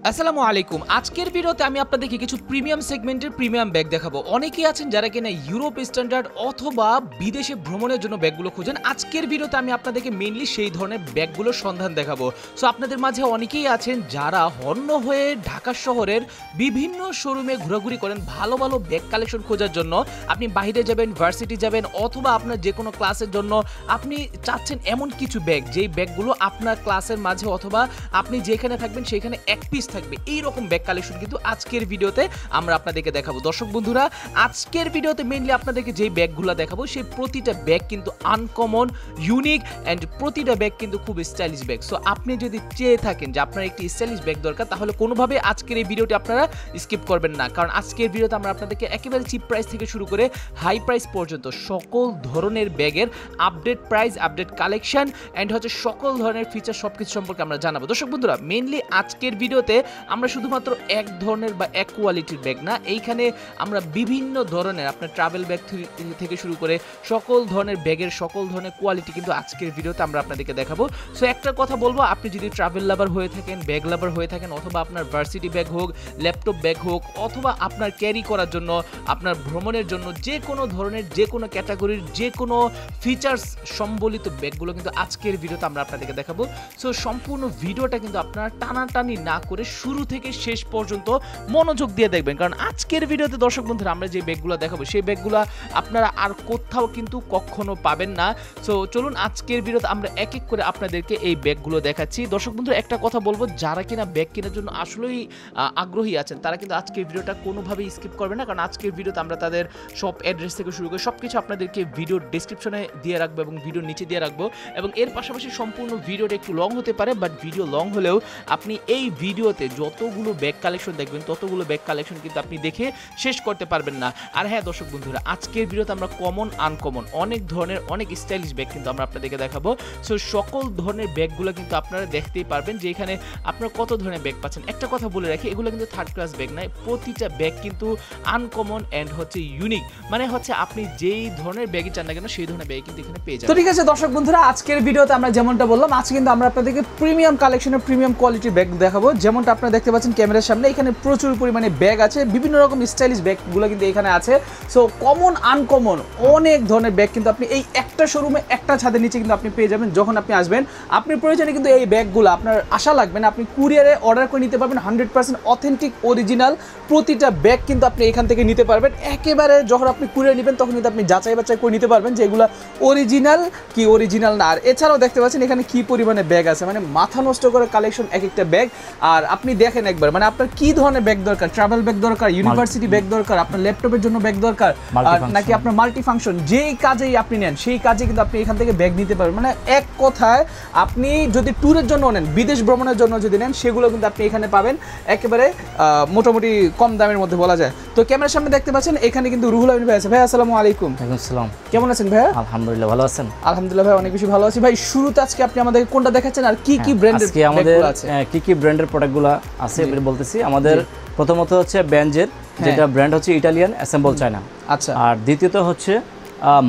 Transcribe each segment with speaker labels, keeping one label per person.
Speaker 1: আসসালামু আলাইকুম। আজকের ভিডিওতে আমি আপনাদেরকে কিছু প্রিমিয়াম সেগমেন্টের প্রিমিয়াম ব্যাগ দেখাবো। অনেকেই আছেন যারা কিনা ইউরোপ স্ট্যান্ডার্ড অথবা বিদেশে ভ্রমণের জন্য ব্যাগগুলো খোঁজেন। আজকের ভিডিওতে আমি আপনাদেরকে মেইনলি সেই ধরনের ব্যাগগুলোর সন্ধান দেখাবো। সো আপনাদের মাঝে অনেকেই আছেন যারা হন্য হয়ে ঢাকা শহরের বিভিন্ন শোরুমে ঘোরাঘুরি করেন ভালো ভালো ব্যাগ কালেকশন খোঁজার জন্য। আপনি বাইরে যাবেন, ভার্সিটি যাবেন অথবা আপনার যে কোনো ক্লাসের জন্য আপনি চাচ্ছেন এমন কিছু ব্যাগ যেই ব্যাগগুলো আপনার ক্লাসের মাঝে অথবা আপনি যেখানে থাকবেন সেখানে এক পিস থাকবে। এই রকম ব্যাগ কালেকশন কিন্তু আজকের ভিডিওতে আমরা আপনাদেরকে দেখাবো। দর্শক বন্ধুরা, আজকের ভিডিওতে মেইনলি আপনাদেরকে যেই ব্যাগগুলো দেখাবো সেই প্রতিটা ব্যাগ কিন্তু আনকমন, ইউনিক অ্যান্ড প্রতিটা ব্যাগ কিন্তু খুব স্টাইলিশ ব্যাগ। সো আপনি যদি চেয়ে থাকেন যে আপনার একটি স্টাইলিশ ব্যাগ দরকার তাহলে কোনোভাবে আজকের এই ভিডিওটি আপনারা স্কিপ করবেন না, কারণ আজকের ভিডিওতে আমরা আপনাদেরকে একেবারে চিপ প্রাইস থেকে শুরু করে হাই প্রাইস পর্যন্ত সকল ধরনের ব্যাগের update price, update collection and হচ্ছে সকল ধরনের ফিচার সবকিছু সম্পর্কে আমরা জানাবো। দর্শক বন্ধুরা, মেইনলি আজকের ভিডিওতে আমরা শুধুমাত্র এক ধরনের বা এক কোয়ালিটির ব্যাগ না, এইখানে আমরা বিভিন্ন ধরনের আপনার ট্রাভেল ব্যাগ থেকে শুরু করে সকল ধরনের ব্যাগের সকল ধরনের কোয়ালিটি কিন্তু আজকের ভিডিওতে আমরা আপনাদেরকে দেখাবো। সো একটা কথা বলবো, আপনি যদি ট্রাভেল লাভার হয়ে থাকেন, ব্যাগ লাভার হয়ে থাকেন অথবা আপনার ভার্সিটি ব্যাগ হোক, ল্যাপটপ ব্যাগ হোক অথবা আপনার ক্যারি করার জন্য, আপনার ভ্রমণের জন্য যে কোনো ধরনের যে কোনো ক্যাটাগরির যে কোনো ফিচার্স সম্বলিত ব্যাগগুলো কিন্তু আজকের ভিডিওতে আমরা আপনাদেরকে দেখাবো। সো সম্পূর্ণ ভিডিওটা কিন্তু আপনারা টানাটানি না করে শুরু থেকে শেষ পর্যন্ত মনোযোগ দিয়ে দেখবেন, কারণ আজকের ভিডিওতে দর্শক বন্ধুরা আমরা যে ব্যাগগুলো দেখাবো সেই ব্যাগগুলো আপনারা আর কোথাও কিন্তু কখনো পাবেন না। সো চলুন আজকের ভিডিওতে আমরা এক এক করে আপনাদেরকে এই ব্যাগগুলো দেখাচ্ছি। দর্শক বন্ধুরা, একটা কথা বলবো, যারা কিনা ব্যাগ কেনার জন্য আসলেই আগ্রহী আছেন তারা কিন্তু আজকের ভিডিওটা কোনোভাবেই স্কিপ করবে না, কারণ আজকের ভিডিওতে আমরা তাদের সব অ্যাড্রেস থেকে শুরু করে সবকিছু আপনাদেরকে ভিডিওর ডেসক্রিপশনে দিয়ে রাখবো এবং ভিডিওর নিচে দিয়ে রাখবো। এবং এর পাশাপাশি সম্পূর্ণ ভিডিওটা একটু লং হতে পারে, বাট ভিডিও লং হলেও আপনি এই ভিডিওতে যতগুলো ব্যাগ কালেকশন দেখবেন ততগুলো ব্যাগ কালেকশন কিন্তু আপনি দেখে শেষ করতে পারবেন না। আর হ্যাঁ দর্শক বন্ধুরা, আজকের ভিডিওতে আমরা কমন, আনকমন অনেক ধরনের অনেক স্টাইলিশ ব্যাগ কিন্তু আমরা আপনাদেরকে দেখাবো। সো সকল ধরনের ব্যাগগুলো কিন্তু আপনারা দেখতেই পারবেন যে এখানে আপনারা কত ধরনের ব্যাগ পাচ্ছেন। একটা কথা বলে রাখি, এগুলো কিন্তু থার্ড ক্লাস ব্যাগ নয়, প্রতিটা ব্যাগ কিন্তু আনকমন অ্যান্ড হচ্ছে ইউনিক, মানে হচ্ছে আপনি যেই ধরনের ব্যাগই চান না কেন সেই ধরনের ব্যাগ কিন্তু এখানে পেয়ে যাবেন।
Speaker 2: তো ঠিক আছে দর্শক বন্ধুরা, আজকের ভিডিওতে আমরা যেমনটা বললাম, আজকে কিন্তু আমরা আপনাদেরকে প্রিমিয়াম কালেকশনের প্রিমিয়াম কোয়ালিটির ব্যাগ দেখাবো। যেমনটা আপনারা দেখতে পাচ্ছেন ক্যামেরার সামনে, এখানে প্রচুর পরিমাণে ব্যাগ আছে, বিভিন্ন রকম স্টাইলিশ ব্যাগগুলো কিন্তু এখানে আছে। সো কমন, আনকমন অনেক ধরনের ব্যাগ কিন্তু আপনি এই একটা শোরুমে একটা ছাদের নিচে কিন্তু আপনি পেয়ে যাবেন। যখন আপনি আসবেন আপনি প্রয়োজনে কিন্তু এই ব্যাগগুলো আপনার আশা লাগবে না, আপনি কুরিয়ারে অর্ডার করে নিতে পারবেন। 100% অথেন্টিক অরিজিনাল প্রতিটা ব্যাগ কিন্তু আপনি এখান থেকে নিতে পারবেন। একেবারে যখন আপনি কুরিয়ার নেবেন তখন কিন্তু আপনি যাচাই বাছাই করে নিতে পারবেন যে এগুলো অরিজিনাল কি অরিজিনাল না। আর এছাড়াও দেখতে পাচ্ছেন এখানে কি পরিমাণে ব্যাগ আছে, মানে মাথা নষ্ট করে কালেকশন এক একটা ব্যাগ। আর আপনি দেখেন একবার, মানে আপনার কি ধরনের ব্যাগ দরকার, ট্রাভেল ব্যাগ দরকার, ইউনিভার্সিটি ব্যাগ দরকার, আপনার ল্যাপটপের জন্য ব্যাগ দরকার, নাকি আপনার মাল্টি ফাংশন যেই কাজেই আপনি নেন সেই কাজে কিন্তু আপনি এখান থেকে ব্যাগ নিতে পারবেন। মানে এক কথায় আপনি যদি ট্যুরের জন্য নেন, বিদেশ ভ্রমণের জন্য যদি নেন, সেগুলো কিন্তু আপনি এখানে পাবেন একেবারে মোটামুটি কম দামের মধ্যে বলা যায়। তো ক্যামেরার সামনে দেখতে পাচ্ছেন এখানে কিন্তু রুহুল আমিন ভাই আছে। ভাই আসসালামু আলাইকুম।
Speaker 3: ওয়ালাইকুম আসসালাম।
Speaker 2: কেমন আছেন ভাই?
Speaker 3: আলহামদুলিল্লাহ, ভালো আছেন?
Speaker 2: আলহামদুলিল্লাহ ভাই, অনেক বেশি ভালো আছি। ভাই শুরুতে আজকে আপনি আমাদের কোনটা দেখাচ্ছেন আর কি কি ব্র্যান্ডের
Speaker 3: আজকে আমাদের কি কি ব্র্যান্ডের প্রোডাক্টগুলো আছে আমি বলতেছি। আমাদের প্রথমত হচ্ছে বেঞ্জের, যেটা ব্র্যান্ড হচ্ছে ইটালিয়ান অ্যাসেম্বল চায়না।
Speaker 2: আচ্ছা।
Speaker 3: আর দ্বিতীয়ত হচ্ছে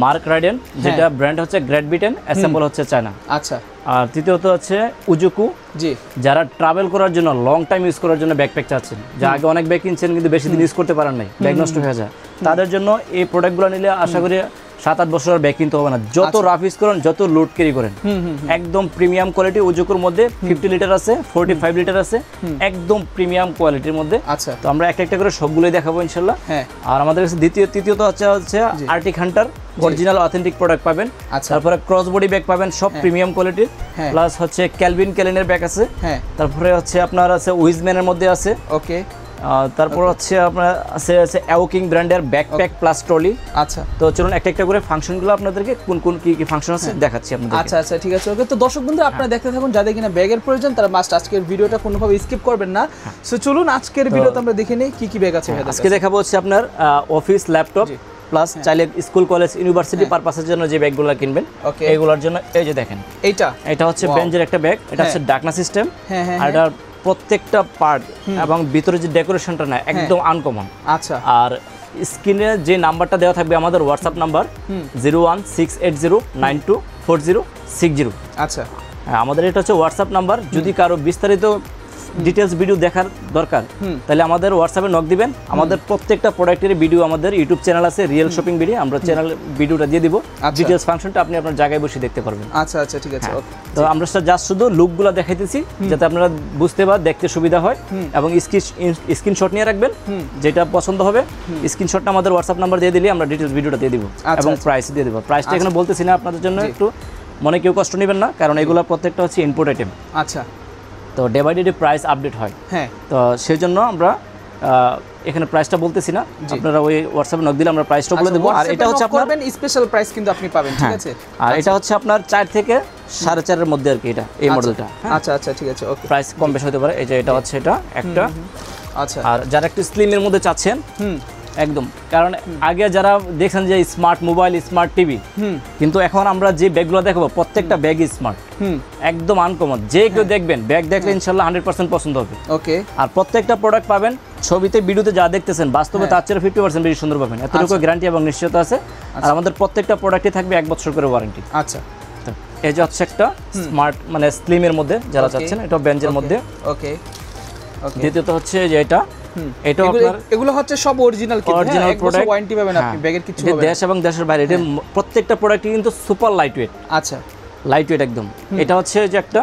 Speaker 3: মার্ক রাইডেন, যেটা ব্র্যান্ড হচ্ছে গ্রেট ব্রিটেন, অ্যাসেম্বল হচ্ছে চায়না।
Speaker 2: আচ্ছা।
Speaker 3: আর তৃতীয়ত হচ্ছে উজুকু,
Speaker 2: জি, যারা
Speaker 3: ট্রাভেল করার জন্য লং টাইম ইউজ করার জন্য ব্যাকপ্যাক চাচ্ছেন, যা আগে অনেক ব্যাগ কিনছেন কিন্তু বেশি দিন ইউজ করতে পারেন নাই, ব্যাগ নষ্ট হয়ে যায়, তাদের জন্য এই প্রোডাক্টগুলো নিলে আশা করি 7-8 বছরের ব্যাগ কিনতে হবে না। যত রাফ ইউজ করেন, যত লোড ক্যারি করেন, একদম প্রিমিয়াম কোয়ালিটি। উজুকুর মধ্যে 50 লিটার আছে, 45 লিটার আছে, একদম প্রিমিয়াম কোয়ালিটির মধ্যে।
Speaker 2: আচ্ছা।
Speaker 3: তো আমরা একটা একটা করে সবগুলোই দেখাবো ইনশাল্লাহ। আর আমাদের কাছে তৃতীয়ত হচ্ছে Arctic Hunter, original authentic product পাবেন। তারপরে ক্রস বডি ব্যাগ পাবেন, সব প্রিমিয়াম কোয়ালিটির। প্লাস হচ্ছে ক্যালভিন ক্যালেনের ব্যাগ আছে। তারপরে হচ্ছে আপনার আছে উইজম্যানের মধ্যে আছে। ওকে। তারপর হচ্ছে আপনার আছে অ্যাওকিং ব্র্যান্ডের ব্যাকপ্যাক প্লাস ট্রলি। আচ্ছা। তো চলুন একটা একটা করে ফাংশনগুলো আপনাদেরকে কোন কোন কি কি ফাংশন আছে দেখাচ্ছি আপনাদের।
Speaker 2: আচ্ছা আচ্ছা, ঠিক আছে, ওকে। তো দর্শক বন্ধু, আপনারা দেখতে থাকুন, যাদের কিনা ব্যাগের প্রয়োজন তারা মাস্ট আজকের ভিডিওটা কোনোভাবে স্কিপ করবেন না। সো চলুন আজকের ভিডিওতে আমরা দেখে নেই কি কি ব্যাগ আছে।
Speaker 3: আজকে দেখাবো হচ্ছে আপনার অফিস ল্যাপটপ প্লাস চাইলে স্কুল কলেজ ইউনিভার্সিটি পারপাসের জন্য যে ব্যাগগুলো কিনবেন এইগুলোর জন্য এই যে দেখেন, এটা হচ্ছে বেঞ্জের একটা ব্যাগ। এটা হচ্ছে ডাকনা সিস্টেম। আর এটা প্রত্যেকটা পার্ট এবং ভিতরে যে ডেকোরেশনটা না একদম আনকমন। আচ্ছা। আর স্ক্রিনে যে নাম্বারটা দেওয়া থাকবে আমাদের হোয়াটসঅ্যাপ নাম্বার 01680924060। আচ্ছা। আমাদের এটা হচ্ছে হোয়াটসঅ্যাপ নাম্বার। যদি কারো বিস্তারিত ডিটেইলস ভিডিও দেখার দরকার তাহলে আমাদের হোয়াটসঅ্যাপে নক দিবেন আমাদের প্রত্যেকটা প্রোডাক্টের ভিডিও আমাদের ইউটিউব চ্যানেল আছে রিয়েল শপিং ভিডিও আমরা চ্যানেল ভিডিওটা দিয়ে দিব ডিটেইলস ফাংশনটা আপনি আপনার জায়গায় বসে দেখতে পারবেন
Speaker 2: আচ্ছা আচ্ছা ঠিক আছে ওকে
Speaker 3: তো আমরা জাস্ট শুধু লুকগুলো দেখাইতেছি যাতে আপনারা বুঝতে বা দেখতে সুবিধা হয় এবং স্ক্রিনশট নিয়ে রাখবেন যেটা পছন্দ হবে স্ক্রিনশটটা আমাদের হোয়াটসঅ্যাপ নাম্বার দিয়ে দিলে আমরা ডিটেইলস ভিডিওটা দিয়ে দিব এবং প্রাইস দিয়ে দিব প্রাইসটা এখানে বলতেছি না আপনাদের জন্য একটু মনে কেউ কষ্ট নেবেন না কারণ এগুলো প্রত্যেকটা হচ্ছে ইম্পোর্ট আইটেম
Speaker 2: আচ্ছা
Speaker 3: তো day by day price update হয়
Speaker 2: হ্যাঁ
Speaker 3: তো সেই জন্য আমরা এখানে প্রাইসটা বলতেছি না আপনারা ওই হোয়াটসঅ্যাপে নক দিলে আমরা প্রাইসটা বলে দেব আর এটা হচ্ছে আপনার
Speaker 2: স্পেশাল প্রাইস কিন্তু আপনি পাবেন ঠিক আছে
Speaker 3: আর এটা হচ্ছে আপনার 4 থেকে 4.5 এর মধ্যে আর কি এটা এই মডেলটা
Speaker 2: আচ্ছা আচ্ছা ঠিক আছে ওকে
Speaker 3: প্রাইস কম বেশি হতে পারে এই যে এটা হচ্ছে এটা একটা
Speaker 2: আচ্ছা
Speaker 3: আর যারা একটু স্লিমের মধ্যে চাচ্ছেন একদম কারণ আগে যারা দেখছেন যে স্মার্ট মোবাইল স্মার্ট টিভি কিন্তু এখন আমরা যে ব্যাগগুলো দেখাবো প্রত্যেকটা ব্যাগই স্মার্ট একদম আনকমন যে কেউ দেখবেন ব্যাগ দেখলে ইনশাআল্লাহ 100% পছন্দ হবে
Speaker 2: ওকে
Speaker 3: আর প্রত্যেকটা প্রোডাক্ট পাবেন ছবিতে ভিডিওতে যা দেখতেছেন বাস্তবে তার চেয়ে 50% বেশি সুন্দর পাবেন এতটুকু গ্যারান্টি এবং নিশ্চয়তা আছে আর আমাদের প্রত্যেকটা প্রোডাক্টে থাকবে 1 বছর করে ওয়ারেন্টি
Speaker 2: আচ্ছা
Speaker 3: এই যে হচ্ছে একটা স্মার্ট মানে স্লিমের মধ্যে যারা চাচ্ছেন এটা বেঞ্চের মধ্যে
Speaker 2: ওকে ওকে
Speaker 3: দ্বিতীয়ত হচ্ছে যে এটা এটা আপনার
Speaker 2: এগুলো হচ্ছে সব অরিজিনাল কিন্তু
Speaker 3: অরিজিনাল প্রোডাক্ট
Speaker 2: ওয়ারেন্টি পাবেন আপনি ব্যাগের কিছু হবে
Speaker 3: দেশ এবং দেশের বাইরে এটা প্রত্যেকটা প্রোডাক্টই কিন্তু সুপার লাইট ওয়েট
Speaker 2: আচ্ছা
Speaker 3: লাইট ওয়েট একদম এটা হচ্ছে যে একটা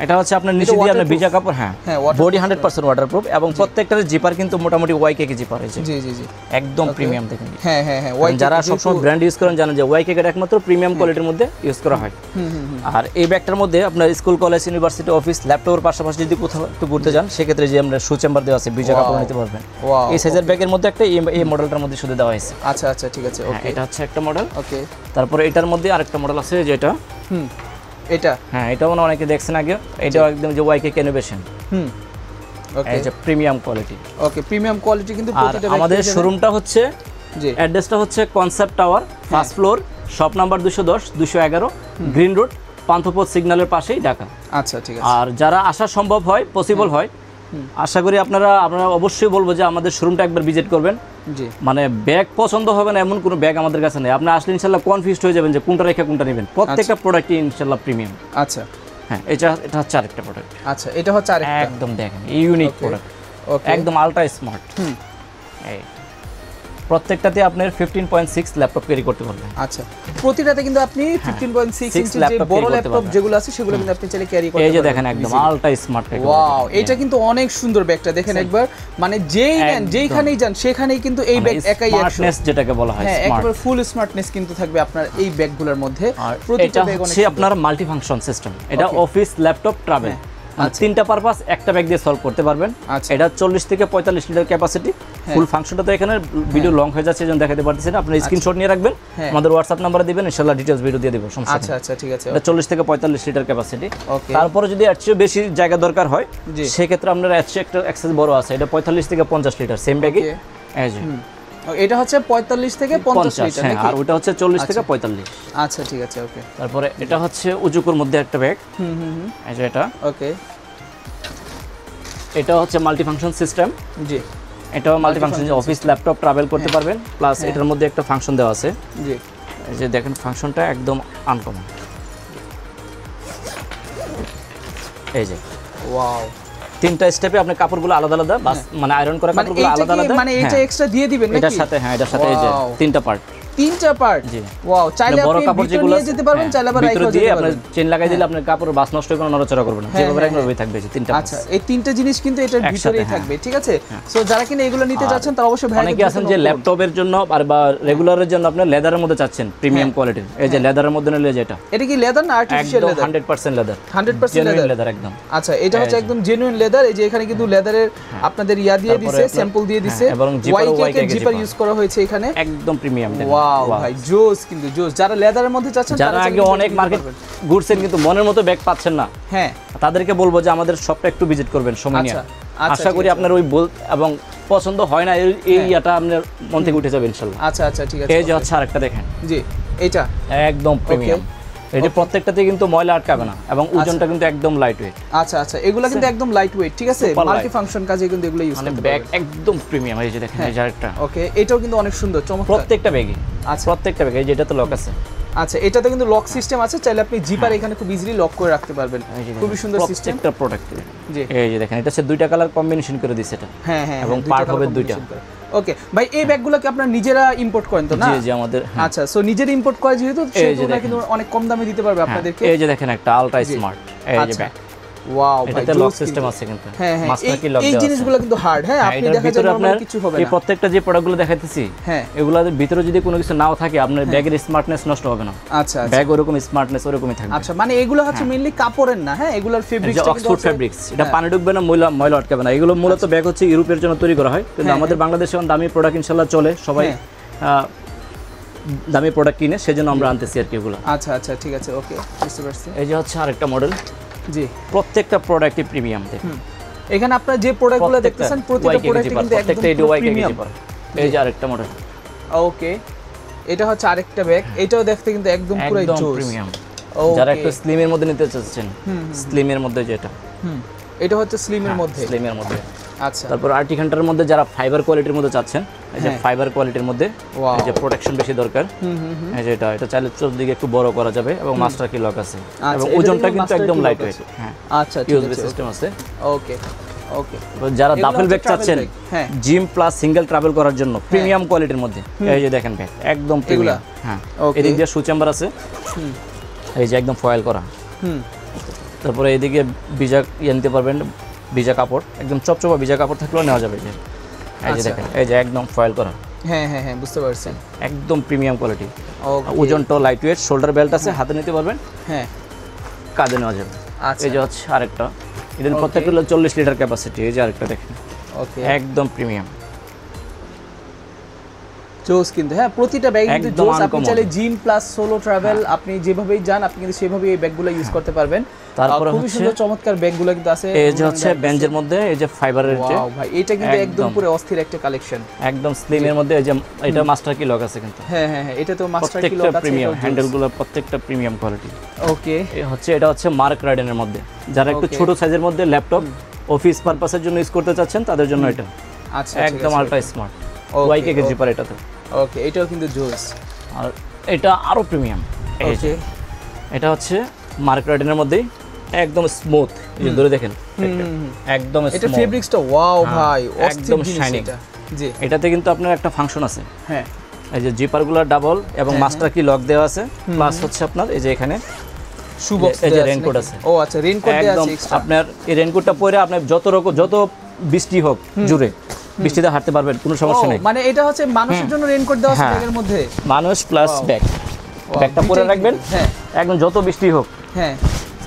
Speaker 3: এটা হচ্ছে আপনার নিচে দিয়ে আপনার ভিজা কাপড় হ্যাঁ বডি 100% ওয়াটারপ্রুফ এবং প্রত্যেকটার জিপার কিন্তু মোটামুটি ওয়াইকে জিপার আছে
Speaker 2: জি জি জি
Speaker 3: একদম প্রিমিয়াম দেখেন
Speaker 2: হ্যাঁ হ্যাঁ হ্যাঁ
Speaker 3: যারা সবসময় ব্র্যান্ড ইউজ করেন জানেন যে ওয়াইকে একমাত্র প্রিমিয়াম কোয়ালিটির মধ্যে ইউজ করা হয় আর এই ব্যাগটার মধ্যে আপনার স্কুল কলেজ ইউনিভার্সিটি অফিস ল্যাপটপের পাশাপাশি যদি কোথাও একটু ঘুরতে যান সেক্ষেত্রে যে আমরা শু চেম্বার দেওয়া আছে ভিজা কাপড় নিতে পারবেন এই সাইজের ব্যাগের মধ্যে একটা এই মডেলটার মধ্যে শুধু দেওয়া হয়েছে
Speaker 2: আচ্ছা আচ্ছা ঠিক আছে ওকে
Speaker 3: এটা হচ্ছে একটা মডেল
Speaker 2: ওকে
Speaker 3: তারপরে এটার মধ্যে আরেকটা মডেল আছে যেটা
Speaker 2: এটা
Speaker 3: হ্যাঁ এটাও অনেকে দেখছেন আগে এটাও একদম যে ওয়াইকে ইনোভেশন
Speaker 2: ওকে
Speaker 3: এই যে premium quality
Speaker 2: okay premium quality কিন্তু প্রতিটা
Speaker 3: আমাদের শোরুমটা হচ্ছে
Speaker 2: জি
Speaker 3: অ্যাড্রেসটা হচ্ছে concept tower first floor shop number 210 211 green road Panthapath সিগন্যালের পাশেই ঢাকা
Speaker 2: আচ্ছা ঠিক আছে
Speaker 3: আর যারা আসা সম্ভব হয় পসিবল হয় আশা করি আপনারা অবশ্যই বলবো যে আমাদের শোরুমটা একবার ভিজিট করবেন
Speaker 2: জি
Speaker 3: মানে ব্যাগ পছন্দ হবে না এমন কোনো ব্যাগ আমাদের কাছে নেই আপনি আসলে ইনশাআল্লাহ কনফিউজড হয়ে যাবেন যে কোনটা রেখে কোনটা নেবেন প্রত্যেকটা প্রোডাক্টই ইনশাআল্লাহ প্রিমিয়াম
Speaker 2: আচ্ছা
Speaker 3: হ্যাঁ এটা হচ্ছে আরেকটা প্রোডাক্ট
Speaker 2: আচ্ছা এটা হচ্ছে আরেকটা
Speaker 3: একদম দেখেন ইউনিক প্রোডাক্ট একদম আলট্রা স্মার্ট এই প্রত্যেকটাতে আপনার 15.6 ল্যাপটপ ক্যারি করতে পারবেন
Speaker 2: আচ্ছা প্রতিটাতে কিন্তু আপনি 15.6 ইঞ্চি যে বড় ল্যাপটপ যেগুলো আছে সেগুলো কিন্তু আপনি চাইলে ক্যারি করতে পারবেন
Speaker 3: এই যে দেখেন একদম আলট্রা স্মার্ট
Speaker 2: ওয়াও এটা কিন্তু অনেক সুন্দর ব্যাগটা দেখেন একবার মানে যেই নেন যেখানেই যান সেখানেই কিন্তু এই ব্যাগ একাই
Speaker 3: স্মার্টনেস যেটাকে বলা হয়
Speaker 2: স্মার্ট একবার ফুল স্মার্টনেস কিন্তু থাকবে আপনার এই ব্যাগগুলোর মধ্যে
Speaker 3: প্রতিটা ব্যাগ হচ্ছে আপনার মাল্টি ফাংশন সিস্টেম এটা অফিস ল্যাপটপ ট্রাভেল তিনটা পারপাস একটা ব্যাগ দিয়ে সলভ করতে পারবেন এটা 40 থেকে 45 লিটার ক্যাপাসিটি ফুল ফাংশনটা তো এখানে ভিডিও লং হয়ে যাচ্ছে যেন দেখাতে পারতেছেন আপনি স্ক্রিনশট নিয়ে রাখবেন আমাদের হোয়াটসঅ্যাপ নাম্বারে দিবেন ইনশাআল্লাহ ডিটেইলস ভিডিও দিয়ে দেব সমস্যা
Speaker 2: আচ্ছা আচ্ছা ঠিক আছে
Speaker 3: এটা 40 থেকে 45 লিটার ক্যাপাসিটি তারপরে যদি এর চেয়ে বেশি জায়গা দরকার হয় সেই ক্ষেত্রে আপনার এর চেয়ে একটা অ্যাক্সেস বড় আছে এটা 45 থেকে 50 লিটার সেম ব্যাগই এই যে
Speaker 2: এটা হচ্ছে 45 থেকে 50 লিটার নাকি
Speaker 3: আর ওটা হচ্ছে 40 থেকে 45
Speaker 2: আচ্ছা ঠিক আছে ওকে
Speaker 3: তারপরে এটা হচ্ছে উজুকুর মধ্যে একটা ব্যাগ এই যে এটা
Speaker 2: ওকে
Speaker 3: এটা হচ্ছে মাল্টি ফাংশন সিস্টেম
Speaker 2: জি
Speaker 3: এটাও multi function office laptop travel করতে পারবেন প্লাস এটার মধ্যে একটা ফাংশন দেওয়া আছে
Speaker 2: জি
Speaker 3: এই যে দেখেন ফাংশনটা একদম আনকমন এই যে
Speaker 2: ওয়াও
Speaker 3: তিনটা স্টেপে আপনি কাপড়গুলো আলাদা আলাদা বাস মানে আয়রন করা কাপড়গুলো আলাদা আলাদা
Speaker 2: মানে এটা এক্সট্রা দিয়ে দিবেন নাকি
Speaker 3: এটার সাথে হ্যাঁ এটার সাথে এই যে তিনটা পার্ট
Speaker 2: তিনটা পার্ট
Speaker 3: জি
Speaker 2: ওয়াও চাইলে আপনি কাপড় যেগুলো নিয়ে যেতে পারবেন চাইলে আবার রাইখা
Speaker 3: দিয়ে আপনি চেন লাগাই দিলে আপনার কাপড় বাস নষ্ট করে নড়াচড়া করবে না যেভাবে রাখবেই থাকবে এই তিনটা
Speaker 2: আচ্ছা এই তিনটা জিনিস কিন্তু এটার ভিতরেই থাকবে ঠিক আছে সো যারা কিনা এগুলো নিতে যাচ্ছেন তারা অবশ্যই ভাই
Speaker 3: অনেকে আছেন যে ল্যাপটপের জন্য আর বা রেগুলারের জন্য আপনি লেদারের মধ্যে চাচ্ছেন প্রিমিয়াম কোয়ালিটির এই যে লেদারের মধ্যে নিলে যেটা
Speaker 2: এটা কি লেদার না আর্টিফিশিয়াল লেদার
Speaker 3: 100% লেদার
Speaker 2: 100%
Speaker 3: লেদার একদম
Speaker 2: আচ্ছা এটা হচ্ছে একদম জেনুইন লেদার এই যে এখানে কিন্তু লেদারের আপনাদের ইয়া দিয়ে দিয়েছে স্যাম্পল দিয়ে দিয়েছে
Speaker 3: এবং
Speaker 2: ওয়াইকে জিপার ইউজ করা হয়েছে এখানে
Speaker 3: একদম প্রিমিয়াম
Speaker 2: ওয়াও ভাই জোস কিন্তু জোস যারা লেদারের মধ্যে চাচ্ছেন
Speaker 3: যারা আগে অনেক মার্কেট ঘুরছেন কিন্তু মনের মতো ব্যাগ পাচ্ছেন না
Speaker 2: হ্যাঁ
Speaker 3: তাদেরকে বলবো যে আমাদের শপটা একটু ভিজিট করবেন সময় নিয়ে আশা করি আপনার ওই এবং পছন্দ হয় না এই ইয়াটা আপনার মন থেকে উঠে যাবে ইনশাআল্লাহ
Speaker 2: আচ্ছা আচ্ছা ঠিক আছে
Speaker 3: এই যে হচ্ছে আরেকটা দেখেন
Speaker 2: জি এইটা
Speaker 3: একদম প্রিমিয়াম এটা প্রত্যেকটাতে কিন্তু ময়লা আটকাবে না এবং ওজনটা কিন্তু একদম লাইট ওয়েট
Speaker 2: আচ্ছা আচ্ছা এগুলা কিন্তু একদম লাইট ওয়েট ঠিক আছে মাল্টি ফাংশন কাজে কিন্তু এগুলো ইউজ করতে
Speaker 3: ব্যাগ একদম প্রিমিয়াম এই যে দেখেন এই যে আরেকটা
Speaker 2: ওকে এটাও কিন্তু অনেক সুন্দর চমৎকার
Speaker 3: প্রত্যেকটা ব্যাগই আচ্ছা প্রত্যেকটা ব্যাগে যেটা তো লক আছে
Speaker 2: আচ্ছা, এটাতে কিন্তু লক সিস্টেম আছে, চাইলে আপনি জিপার এখানে খুব ইজিলি লক করে রাখতে পারবেন। খুবই সুন্দর সিস্টেম
Speaker 3: প্রত্যেকটা প্রোডাক্টে। জি, এই যে দেখেন, এটা হচ্ছে দুইটা কালার কম্বিনেশন করে দিয়েছে এটা।
Speaker 2: হ্যাঁ হ্যাঁ,
Speaker 3: এবং পার্ট হবে দুইটা।
Speaker 2: ওকে ভাই, এই ব্যাগগুলো কি আপনারা নিজেরা ইম্পোর্ট করেন তো? না,
Speaker 3: জি জি, আমাদের।
Speaker 2: আচ্ছা, সো নিজেরা ইম্পোর্ট করে যেহেতু সেগুলো কিন্তু অনেক কম দামে দিতে পারবে আপনাদেরকে।
Speaker 3: এই যে দেখেন একটা আলট্রা স্মার্ট, এই যে ব্যাগ।
Speaker 2: ওয়াও ভাই,
Speaker 3: এটাতে লক সিস্টেম আছে কিন্তু।
Speaker 2: হ্যাঁ হ্যাঁ,
Speaker 3: মাস্টার কি লক দেওয়া আছে।
Speaker 2: এই জিনিসগুলো কিন্তু হার্ড। হ্যাঁ, আপনি দেখা যায় নরমাল কিছু হবে না।
Speaker 3: এই প্রত্যেকটা যে প্রোডাক্টগুলো দেখাইতেছি, হ্যাঁ, এগুলোর ভিতরে যদি কোনো কিছু নাও থাকে, আপনার ব্যাগের স্মার্টনেস নষ্ট হবে না।
Speaker 2: আচ্ছা,
Speaker 3: ব্যাগ ওরকম স্মার্টনেস ওরকমই থাকবে।
Speaker 2: আচ্ছা, মানে এগুলো হচ্ছে মেইনলি কাপড়ের না? হ্যাঁ, এগুলোর ফেব্রিক্সটা কিন্তু
Speaker 3: অক্সফোর্ড ফেব্রিক্স, এটা পানি ঢুকবে না, ময়লা আটকাবে না। এগুলো মূলত ব্যাগ হচ্ছে ইউরোপের জন্য তৈরি করা হয়, কিন্তু আমাদের বাংলাদেশে দামি প্রোডাক্ট ইনশাআল্লাহ চলে, সবাই দামি প্রোডাক্ট কিনে, সেজন্য আমরা আনতেছি আর কি এগুলো।
Speaker 2: আচ্ছা আচ্ছা, ঠিক আছে, ওকে, বুঝতে পারছি।
Speaker 3: এই যে হচ্ছে আরেকটা মডেল।
Speaker 2: জি,
Speaker 3: প্রত্যেকটা প্রোডাক্টই প্রিমিয়াম। দেখুন
Speaker 2: এখানে আপনারা যে প্রোডাক্টগুলো দেখতেছেন প্রতিটা প্রোডাক্টই কিন্তু একদম প্রিমিয়াম।
Speaker 3: এই যে আরেকটা মডেল।
Speaker 2: ওকে, এটা হচ্ছে আরেকটা ব্যাগ, এটাও দেখতে কিন্তু একদম পুরো জোস
Speaker 3: প্রিমিয়াম। যারা একটু স্লিমের মধ্যে নিতে চাচ্ছেন, স্লিমের মধ্যে যেটা,
Speaker 2: এটা হচ্ছে স্লিমের মধ্যে।
Speaker 3: স্লিমের মধ্যে।
Speaker 2: আচ্ছা,
Speaker 3: তারপর আর্টিক হান্টারের মধ্যে যারা ফাইবার কোয়ালিটির মধ্যে চাচ্ছেন, এই যে ফাইবার কোয়ালিটির মধ্যে, এই যে প্রোটেকশন বেশি দরকার, এই যে এটা চাইলে চতুর্দিকে একটু বড় করা যাবে এবং মাস্টার কি লক আছে, এবং ওজনটা কিন্তু একদম লাইট ওয়েট। হ্যাঁ, আচ্ছা, ইউএসবি সিস্টেম আছে।
Speaker 2: ওকে ওকে,
Speaker 3: যারা ডাবল ব্যাগ চাচ্ছেন, জিম প্লাস সিঙ্গেল ট্রাভেল করার জন্য প্রিমিয়াম কোয়ালিটির মধ্যে, এই যে দেখেন ব্যাগ একদম প্রিমিয়াম। হ্যাঁ, এদিক দিয়ে শু চেম্বার আছে, এই যে একদম ফয়েল করা। তারপরে এইদিকে ভিজা নিতে পারবেন, ভিজা কাপড়, একদম চপচপা ভিজা কাপড় থাকলেও নেওয়া যাবে। যে এই যে দেখেন, এই যে একদম ফয়েল করা।
Speaker 2: হ্যাঁ হ্যাঁ হ্যাঁ, বুঝতে পারছেন,
Speaker 3: একদম প্রিমিয়াম কোয়ালিটি। ওজনটা লাইট ওয়েট, শোল্ডার বেল্ট আছে, হাতে নিতে পারবেন, হ্যাঁ, কাঁধে নেওয়া যাবে। এই যে হচ্ছে আরেকটা, এদের প্রত্যেকটা 40 লিটার ক্যাপাসিটি। এই যে আরেকটা দেখেন, ওকে, একদম প্রিমিয়াম
Speaker 2: জোস কিন্তু। হ্যাঁ, প্রতিটা ব্যাগ কিন্তু জোস। আপনি চাইলে জিম প্লাস সোলো ট্রাভেল আপনি যেভাবেই যান, আপনি কিন্তু সেভাবেই এই ব্যাগগুলো ইউজ করতে পারবেন।
Speaker 3: তারপরে
Speaker 2: খুব সুন্দর চমৎকার ব্যাগগুলো কিন্তু আছে।
Speaker 3: এই যে হচ্ছে বেঞ্জের মধ্যে, এই যে ফাইবারের,
Speaker 2: ওয়াও ভাই, এটা কিন্তু একদম পুরো অস্থির একটা কালেকশন,
Speaker 3: একদম স্লিমের মধ্যে। এই যে এটা মাস্টার কি লক আছে কিন্তু।
Speaker 2: হ্যাঁ হ্যাঁ হ্যাঁ, এটা তো মাস্টার কি লক আছে,
Speaker 3: প্রিমিয়াম হ্যান্ডেলগুলো প্রত্যেকটা প্রিমিয়াম কোয়ালিটি।
Speaker 2: ওকে,
Speaker 3: এটা হচ্ছে মার্ক রাইডেনের মধ্যে, যারা একটু ছোট সাইজের মধ্যে ল্যাপটপ অফিস পারপাসের জন্য ইউজ করতে চাচ্ছেন, তাদের জন্য এটা। আচ্ছা, একদম আলট্রা স্মার্ট, ওয়াইকে কে জিপার এটাতে।
Speaker 2: ওকে, এটাও কিন্তু জোস।
Speaker 3: আর এটা আরো প্রিমিয়াম। ওকে, এটা হচ্ছে মার্ক রাইডেনের মধ্যে, একদম স্মুথ, এই যে ধরে দেখেন, একদম স্মুথ।
Speaker 2: এটা ফেব্রিক্সটা ওয়াও ভাই, একদম শাইনিং। জি,
Speaker 3: এটাতে কিন্তু আপনার একটা ফাংশন আছে।
Speaker 2: হ্যাঁ,
Speaker 3: এই যে জিপারগুলো ডাবল এবং মাস্টার কি লক দেওয়া আছে, প্লাস হচ্ছে আপনার এই যে এখানে
Speaker 2: শু বক্স,
Speaker 3: এই যে রেইনকোট আছে।
Speaker 2: ও আচ্ছা, রেইনকোট দেয়া আছে এক্সট্রা।
Speaker 3: আপনার এই রেইনকোটটা পরে আপনি যত বৃষ্টি হোক জুড়ে বৃষ্টিতে হাঁটতে পারবেন, কোনো সমস্যা নেই।
Speaker 2: মানে এটা হচ্ছে মানুষের জন্য রেইনকোট দেওয়া আছে ব্যাগের মধ্যে,
Speaker 3: মানুষ প্লাস ব্যাগ। ব্যাগটা পরে রাখবেন, হ্যাঁ, একদম যত বৃষ্টি হোক, হ্যাঁ,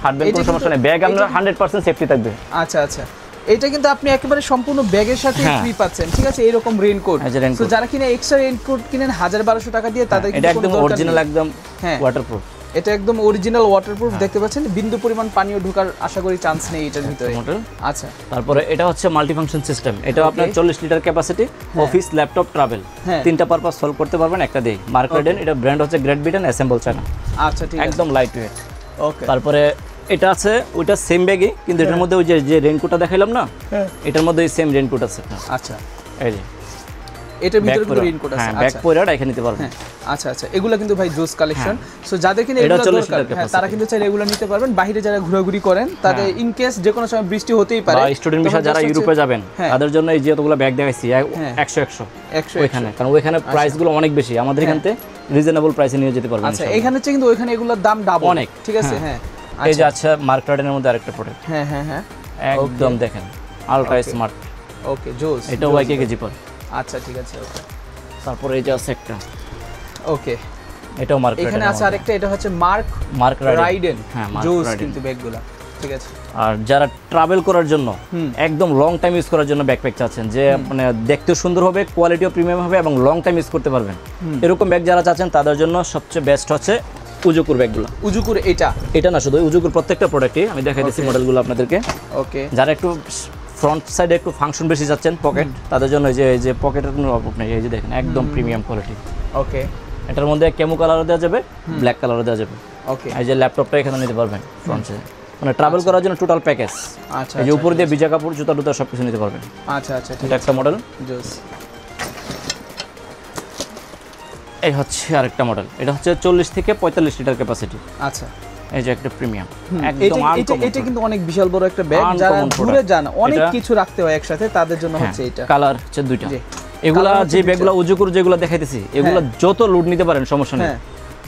Speaker 3: হাঁটবেন, কোনো সমস্যা নেই। ব্যাগ আপনার 100% সেফটি থাকবে।
Speaker 2: আচ্ছা আচ্ছা, এটা কিন্তু আপনি একেবারে সম্পূর্ণ ব্যাগের সাথে ফ্রি পাচ্ছেন, ঠিক আছে, এরকম রেইনকোট। তো যারা কিনা এক্সট্রা রেইনকোট কিনেন 1000-1200 টাকা দিয়ে, তাদের কিন্তু
Speaker 3: একদম অরিজিনাল, একদম ওয়াটারপ্রুফ।
Speaker 2: এটা একদম অরিজিনাল ওয়াটারপ্রুফ, দেখতে পাচ্ছেন, বিন্দু পরিমাণ পানিও ঢোকার আশা করি চান্স নেই এটার ভিতরে। আচ্ছা,
Speaker 3: তারপরে এটা হচ্ছে মাল্টিফাংশন সিস্টেম। এটা আপনার 40 litre capacity, office, laptop, travel, তিনটা পারপাস সলভ করতে পারবেন একটা দিয়ে। মার্ক রাইডেন, এটা ব্র্যান্ড হচ্ছে গ্রেট ব্রিটেন, অ্যাসেম্বল চায়না।
Speaker 2: আচ্ছা, ঠিক আছে,
Speaker 3: একদম লাইট ওয়েট।
Speaker 2: ওকে,
Speaker 3: তারপরে এটা আছে, ওইটা সেম ব্যাগই, কিন্তু এটার মধ্যে ওই যে রেইনকোটটা দেখাইলাম না, এটার মধ্যে সেম রেইনকোট আছে। আচ্ছা, এই যে
Speaker 2: এটার ভিতরে কিন্তু রেইনকোট আছে।
Speaker 3: হ্যাঁ, ব্যাগ পরে রেখে নিতে পারবেন।
Speaker 2: আচ্ছা আচ্ছা, এগুলো কিন্তু ভাই জোস কালেকশন। সো যাদের কিনা এগুলো দরকার, হ্যাঁ, তারা কিন্তু চাইলে এগুলো নিতে পারবেন। বাইরে যারা ঘোরাঘুরি করেন, তাদের ইন কেস যে কোনো সময় বৃষ্টি হতেই পারে,
Speaker 3: বা স্টুডেন্ট ভিসা যারা ইউরোপে যাবেন, তাদের জন্য এই যে এতগুলো ব্যাগ দেখাইছি 100 ওইখানে, কারণ ওইখানে প্রাইসগুলো অনেক বেশি, আমাদের এখানে রিজনেবল প্রাইসে নিয়ে যেতে পারবেন।
Speaker 2: আচ্ছা, এখানে হচ্ছে কিন্তু ওইখানে এগুলোর দাম ডাবল অনেক, ঠিক আছে। হ্যাঁ,
Speaker 3: এই যে আচ্ছা, মার্ক রাইডেনের মধ্যে আরেকটা প্রোডাক্ট।
Speaker 2: হ্যাঁ হ্যাঁ হ্যাঁ,
Speaker 3: একদম দেখেন আলট্রা স্মার্ট।
Speaker 2: ওকে, জোস।
Speaker 3: এটা ওয়াইকে কে জিপার।
Speaker 2: আচ্ছা, ঠিক আছে, ওকে।
Speaker 3: তারপরে এই যে আছে একটা,
Speaker 2: ওকে,
Speaker 3: এটাও মার্ক রাইডেন।
Speaker 2: এখানে আছে আরেকটা, এটা হচ্ছে মার্ক রাইডেন। হ্যাঁ, জোস কিন্তু ব্যাগগুলো, ঠিক আছে।
Speaker 3: আর যারা ট্রাভেল করার জন্য একদম লং টাইম ইউজ করার জন্য ব্যাকপ্যাক চাচ্ছেন, যে মানে দেখতেও সুন্দর হবে, কোয়ালিটিও প্রিমিয়াম হবে এবং লং টাইম ইউজ করতে পারবেন, এরকম ব্যাগ যারা চাচ্ছেন তাদের জন্য সবচেয়ে বেস্ট হচ্ছে উজুকুর ব্যাগগুলো।
Speaker 2: উজুকুর, এটা না শুধু
Speaker 3: উজুকুর, প্রত্যেকটা প্রোডাক্টই আমি দেখাই দিচ্ছি মডেলগুলো আপনাদেরকে।
Speaker 2: ওকে,
Speaker 3: যারা একটু ফ্রন্ট সাইডে একটু ফাংশন বেশি যাচ্ছেন, পকেট, তাদের জন্য এই যে পকেটের কোনো অভাব নেই। এই যে দেখেন একদম প্রিমিয়াম কোয়ালিটি।
Speaker 2: ওকে,
Speaker 3: এটার মধ্যে কেমো কালারও দেওয়া যাবে, ব্ল্যাক কালারও দেওয়া যাবে।
Speaker 2: ওকে,
Speaker 3: এই যে ল্যাপটপটা এখানে নিতে পারবেন ফ্রন্ট সাইডে, মানে ট্রাভেল করার জন্য টোটাল প্যাকেজ।
Speaker 2: আচ্ছা,
Speaker 3: এই যে উপর দিয়ে ভিজা কাপড়, জুতা টুতা সব কিছু নিতে পারবেন।
Speaker 2: আচ্ছা আচ্ছা,
Speaker 3: এটা একটা মডেল।
Speaker 2: জোস।
Speaker 3: এই হচ্ছে আরেকটা মডেল, এটা হচ্ছে 40 থেকে 45 লিটার ক্যাপাসিটি।
Speaker 2: আচ্ছা,
Speaker 3: এই যে একটা প্রিমিয়াম,
Speaker 2: একদম এটা কিন্তু অনেক বিশাল বড় একটা ব্যাগ, যারা দূরে যান অনেক কিছু রাখতে হয় একসাথে, তাদের জন্য হচ্ছে এটা।
Speaker 3: কালার হচ্ছে দুইটা। এগুলা যে ব্যাগগুলো উজুকুর যেগুলো দেখাইতেছি, এগুলো যত লোড নিতে পারেন সমস্যা নেই।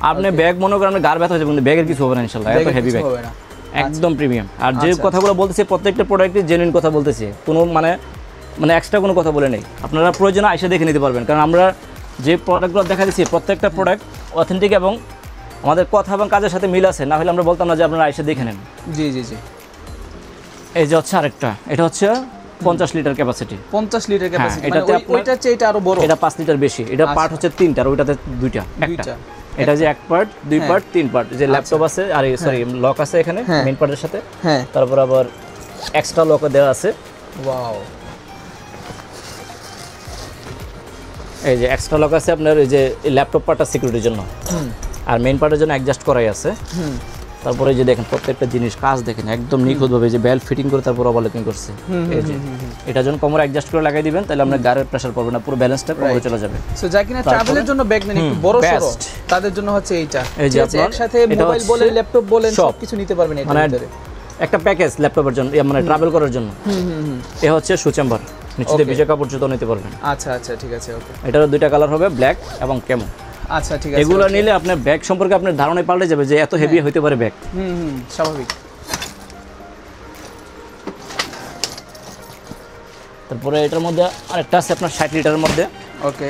Speaker 3: আপনি ব্যাগ মনে করেন গার ব্যথা হচ্ছে, কিন্তু ব্যাগের কিছু হবে না ইনশাআল্লাহ, এত হেভি ব্যাগ, একদম প্রিমিয়াম। আর যে কথাগুলো বলতেছি প্রত্যেকটা প্রোডাক্টই জেনুইন কথা বলতেছি, কোনো মানে এক্সট্রা কোনো কথা বলে নেই। আপনারা প্রয়োজনে এসে দেখে নিতে পারবেন, কারণ আমরা যে প্রোডাক্টগুলো দেখা দিচ্ছি প্রত্যেকটা প্রোডাক্ট অথেন্টিক এবং আমাদের কথা এবং কাজের সাথে মিল আছে, না হলে আমরা বলতাম না যে আপনারা এসে দেখে নেন।
Speaker 2: জি জি জি।
Speaker 3: এই যে হচ্ছে আরেকটা, এটা হচ্ছে 50 লিটার ক্যাপাসিটি।
Speaker 2: 50 লিটার ক্যাপাসিটি, এটাতে ওইটা চেয়ে এটা আরো বড়,
Speaker 3: এটা 5 লিটার বেশি। এটা পার্ট হচ্ছে 3টা আর ওইটাতে 2টা, একটা এটা যে এক পার্ট, 2 পার্ট, 3 পার্ট, যে ল্যাপটপ আছে আর সরি লক আছে এখানে মেইন পার্টের সাথে, তারপর আবার এক্সট্রা লক দেওয়া আছে।
Speaker 2: ওয়াও,
Speaker 3: এই যে এক্সট্রা লক আছে আপনার, এই যে ল্যাপটপ পার্টটা সিকিউরিটির জন্য, আর মেইন পার্টের জন্য অ্যাডজাস্ট করাই আছে। তারপরে যে দেখেন প্রত্যেকটা জিনিস কাজ দেখেন একদম নিখুঁতভাবে, যে বেল্ট ফিটিং করে তারপর ওভারলকিং করছে। এই যে এটা যখন কোমরে অ্যাডজাস্ট করে লাগাই দিবেন, তাহলে আপনার গাড়ির প্রেসার পড়বে না, পুরো ব্যালেন্সটা কোমরে চলে যাবে।
Speaker 2: সো যা কিনা ট্রাভেলের জন্য ব্যাগ নেন একটু বড় সরো, তাদের জন্য হচ্ছে এইটা।
Speaker 3: এই যে আপনার
Speaker 2: একসাথে মোবাইল বলেন, ল্যাপটপ বলেন, সব কিছু নিতে পারবেন এটার ভিতরে।
Speaker 3: একটা প্যাকেজ ল্যাপটপের জন্য, মানে ট্রাভেল করার জন্য। এ হচ্ছে শু চেম্বার, নিচে ভিজা কাপড় জুতো নিতে পারবেন।
Speaker 2: আচ্ছা আচ্ছা, ঠিক আছে, ওকে।
Speaker 3: এটার দুইটা কালার হবে, ব্ল্যাক এবং ক্যামো।
Speaker 2: আচ্ছা, ঠিক আছে।
Speaker 3: এগুলো নিলে আপনার ব্যাগ সম্পর্কে আপনার ধারণাই পাল্টে যাবে যে এত হেভি হইতে পারে ব্যাগ।
Speaker 2: স্বাভাবিক।
Speaker 3: তারপরে এটার মধ্যে আরেকটা আছে আপনার 60 লিটারের মধ্যে।
Speaker 2: ওকে,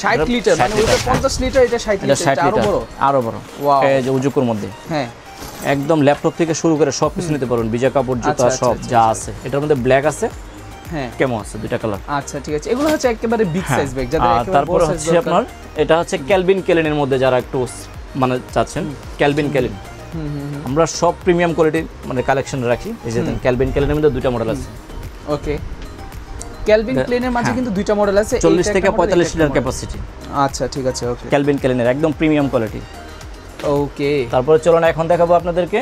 Speaker 2: 60 লিটার মানে ওটা 50 লিটার, এটা 60 লিটার, আরো বড়,
Speaker 3: আরো বড়। এই যে উজুকুর মধ্যে
Speaker 2: হ্যাঁ
Speaker 3: একদম ল্যাপটপ থেকে শুরু করে সব কিছু নিতে পারবেন, ভিজা কাপড় জুতা সব যা আছে। এটার মধ্যে ব্ল্যাক আছে, হ্যাঁ কেমন আছে, দুইটা কালার।
Speaker 2: আচ্ছা, ঠিক আছে। এগুলো হচ্ছে একেবারে বিগ সাইজ ব্যাগ, যাদের একেবারে
Speaker 3: তারপর হচ্ছে আপনার এটা হচ্ছে ক্যালভিন কেলিনের মধ্যে, যারা একটু মানে চাচ্ছেন ক্যালভিন কেলিন, আমরা সব প্রিমিয়াম কোয়ালিটির মানে কালেকশন রাখি। এই যে ক্যালভিন কেলিনের মধ্যে দুইটা মডেল আছে।
Speaker 2: ওকে, ক্যালভিন ক্লেনের মাঝে কিন্তু দুইটা মডেল আছে,
Speaker 3: 40 থেকে 45 লিটার ক্যাপাসিটি।
Speaker 2: আচ্ছা, ঠিক আছে, ওকে।
Speaker 3: ক্যালভিন কেলিনের একদম প্রিমিয়াম কোয়ালিটি।
Speaker 2: ওকে,
Speaker 3: তারপরে চলুন এখন দেখাবো আপনাদেরকে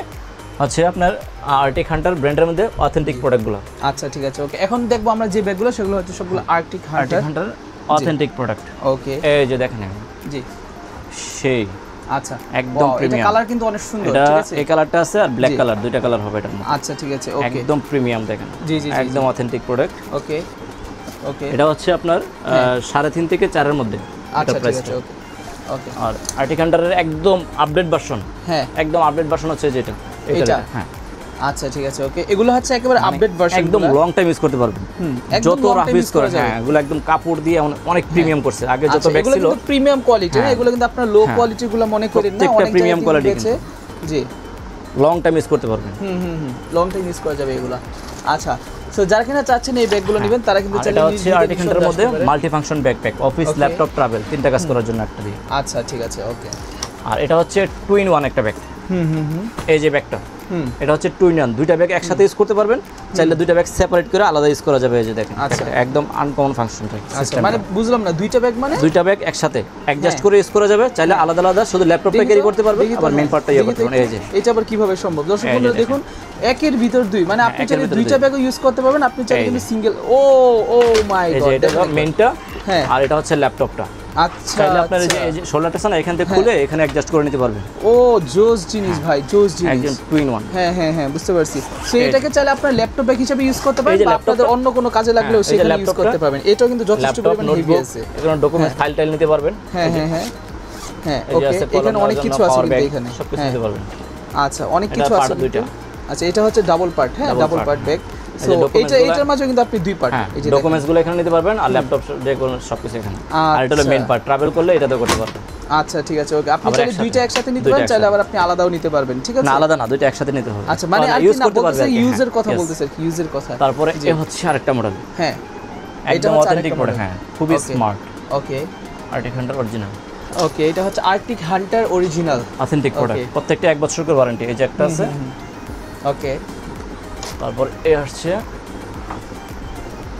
Speaker 3: হচ্ছে আপনার আর্টিক হান্টার ব্র্যান্ডের মধ্যে অথেন্টিক প্রোডাক্টগুলো।
Speaker 2: আচ্ছা, ঠিক আছে, ওকে। এখন দেখবো আমরা যে ব্যাগগুলো, সেগুলো হচ্ছে সবগুলো আর্টিক হান্টার
Speaker 3: অথেন্টিক প্রোডাক্ট।
Speaker 2: ওকে,
Speaker 3: এই যে দেখেন জি সেই
Speaker 2: আচ্ছা
Speaker 3: একদম প্রিমিয়াম।
Speaker 2: এটা কালার কিন্তু অনেক সুন্দর,
Speaker 3: ঠিক
Speaker 2: আছে।
Speaker 3: এই কালারটা আছে আর ব্ল্যাক কালার, দুইটা কালার হবে এটার মধ্যে।
Speaker 2: আচ্ছা, ঠিক আছে, ওকে।
Speaker 3: একদম প্রিমিয়াম দেখেন,
Speaker 2: জি জি,
Speaker 3: একদম অথেন্টিক প্রোডাক্ট।
Speaker 2: ওকে ওকে,
Speaker 3: এটা হচ্ছে আপনার 3.5 থেকে 4 এর মধ্যে।
Speaker 2: আচ্ছা, ঠিক আছে, ওকে ওকে।
Speaker 3: আর আর্টিক হান্টারের একদম আপডেট ভার্সন,
Speaker 2: হ্যাঁ
Speaker 3: একদম আপডেট ভার্সন হচ্ছে যেটা এটা, হ্যাঁ।
Speaker 2: আচ্ছা, ঠিক আছে, ওকে। এগুলো হচ্ছে একেবারে আপডেট ভার্সন,
Speaker 3: একদম লং টাইম ইউজ করতে পারবেন, যত রাফ ইউজ করেন। হ্যাঁ, এগুলো একদম কাপড় দিয়ে অনেক প্রিমিয়াম করছে। আগে যত ব্যাগ ছিল
Speaker 2: এগুলো প্রিমিয়াম কোয়ালিটি না, এগুলো কিন্তু আপনারা লো কোয়ালিটি গুলো মনে করেন না, অনেক
Speaker 3: প্রিমিয়াম কোয়ালিটি
Speaker 2: আছে। জি,
Speaker 3: লং টাইম ইউজ করতে পারবেন।
Speaker 2: লং টাইম ইউজ করা যাবে এগুলো। আচ্ছা, সো যারা কিনা চাচ্ছেন এই ব্যাগগুলো নেবেন, তারা কিন্তু
Speaker 3: চাইলে এটা হচ্ছে আর্টিক হান্টারের মধ্যে multi function backpack, office, laptop, travel তিনটা কাজ করার জন্য একটা দিয়ে।
Speaker 2: আচ্ছা, ঠিক আছে, ওকে।
Speaker 3: আর এটা হচ্ছে 2-in-1 একটা ব্যাগ। এই যে ব্যাগটা, এটা হচ্ছে 2-in-1, দুইটা ব্যাগ একসাথে ইউজ করতে পারবেন। চাইলে দুইটা ব্যাগ সেপারেট করে আলাদা ইউজ করা যাবে। এই যে দেখেন,
Speaker 2: আচ্ছা,
Speaker 3: একদম আনকমন ফাংশন।
Speaker 2: আচ্ছা, মানে বুঝলাম না, দুইটা ব্যাগ মানে
Speaker 3: দুইটা ব্যাগ একসাথে অ্যাডজাস্ট করে ইউজ করা যাবে। চাইলে আলাদা আলাদা শুধু ল্যাপটপটা ক্যারি করতে পারবেন, আবার মেইন পার্টটা ইউজ করতে পারবেন। এই যে
Speaker 2: এটা আবার কিভাবে সম্ভব? দর্শক বন্ধুরা দেখুন, একের ভিতর দুই, মানে আপনি চাইলে দুইটা ব্যাগও ইউজ করতে পারবেন, আপনি চাইলে কিন্তু সিঙ্গেল। ও মাই গড,
Speaker 3: এই যে এটা মেইনটা,
Speaker 2: হ্যাঁ,
Speaker 3: আর এটা হচ্ছে ল্যাপটপটা।
Speaker 2: আচ্ছা,
Speaker 3: চাইলে আপনার এই যে শোল্ডারটা আছে না, এখান থেকে খুলে এখানে অ্যাডজাস্ট করে নিতে পারবেন।
Speaker 2: ও জোস জিনিস ভাই, জোস জিনিস,
Speaker 3: একদম 2-in-1।
Speaker 2: হ্যাঁ হ্যাঁ হ্যাঁ, বুঝতে পারছি। সো এটাকে চাইলে আপনার ল্যাপটপ ব্যাগ হিসেবে ইউজ করতে পারবেন, বা আপনাদের অন্য কোনো কাজে লাগলেও সেখানে ইউজ করতে পারবেন। এটাও কিন্তু যথেষ্ট পরিমাণে হেভি আছে।
Speaker 3: এখানে ডকুমেন্টস ফাইল টাইল নিতে পারবেন।
Speaker 2: হ্যাঁ হ্যাঁ হ্যাঁ হ্যাঁ, ওকে। এখানে অনেক কিছু আছে কিন্তু এখানে
Speaker 3: সব কিছু নিতে পারবেন।
Speaker 2: আচ্ছা, অনেক কিছু আছে দুইটা। আচ্ছা, এটা হচ্ছে ডাবল পার্ট, হ্যাঁ, ডাবল পার্ট ব্যাগ। সো এটার মাঝে কিন্তু আপনি দুই পার্ট,
Speaker 3: এই যে ডকুমেন্টসগুলো এখানে নিতে পারবেন, আর ল্যাপটপ যে কোনো সবকিছু এখানে। আর এটা হলো মেইন পার্ট, ট্রাভেল করলে এটাতে করতে পারবেন।
Speaker 2: আচ্ছা, ঠিক আছে, ওকে। আপনি চাইলে দুইটা একসাথে নিতে পারেন, চাইলে আবার আপনি আলাদাও নিতে পারবেন, ঠিক আছে?
Speaker 3: না, আলাদা না, দুইটা একসাথে নিতে হবে।
Speaker 2: আচ্ছা, মানে
Speaker 3: ইউজ করতে পারবেন,
Speaker 2: ইউজের কথা বলতেছে, ইউজের কথা।
Speaker 3: তারপরে এই হচ্ছে আরেকটা মডেল,
Speaker 2: হ্যাঁ,
Speaker 3: একদম অথেন্টিক মডেল, হ্যাঁ, খুবই স্মার্ট।
Speaker 2: ওকে,
Speaker 3: আর্টিক হান্টার অরিজিনাল।
Speaker 2: ওকে, এটা হচ্ছে Arctic Hunter original
Speaker 3: authentic product, প্রত্যেকটা 1 বছরের ওয়ারেন্টি। এই যে একটা আছে,
Speaker 2: ওকে।
Speaker 3: তারপর এই আসছে,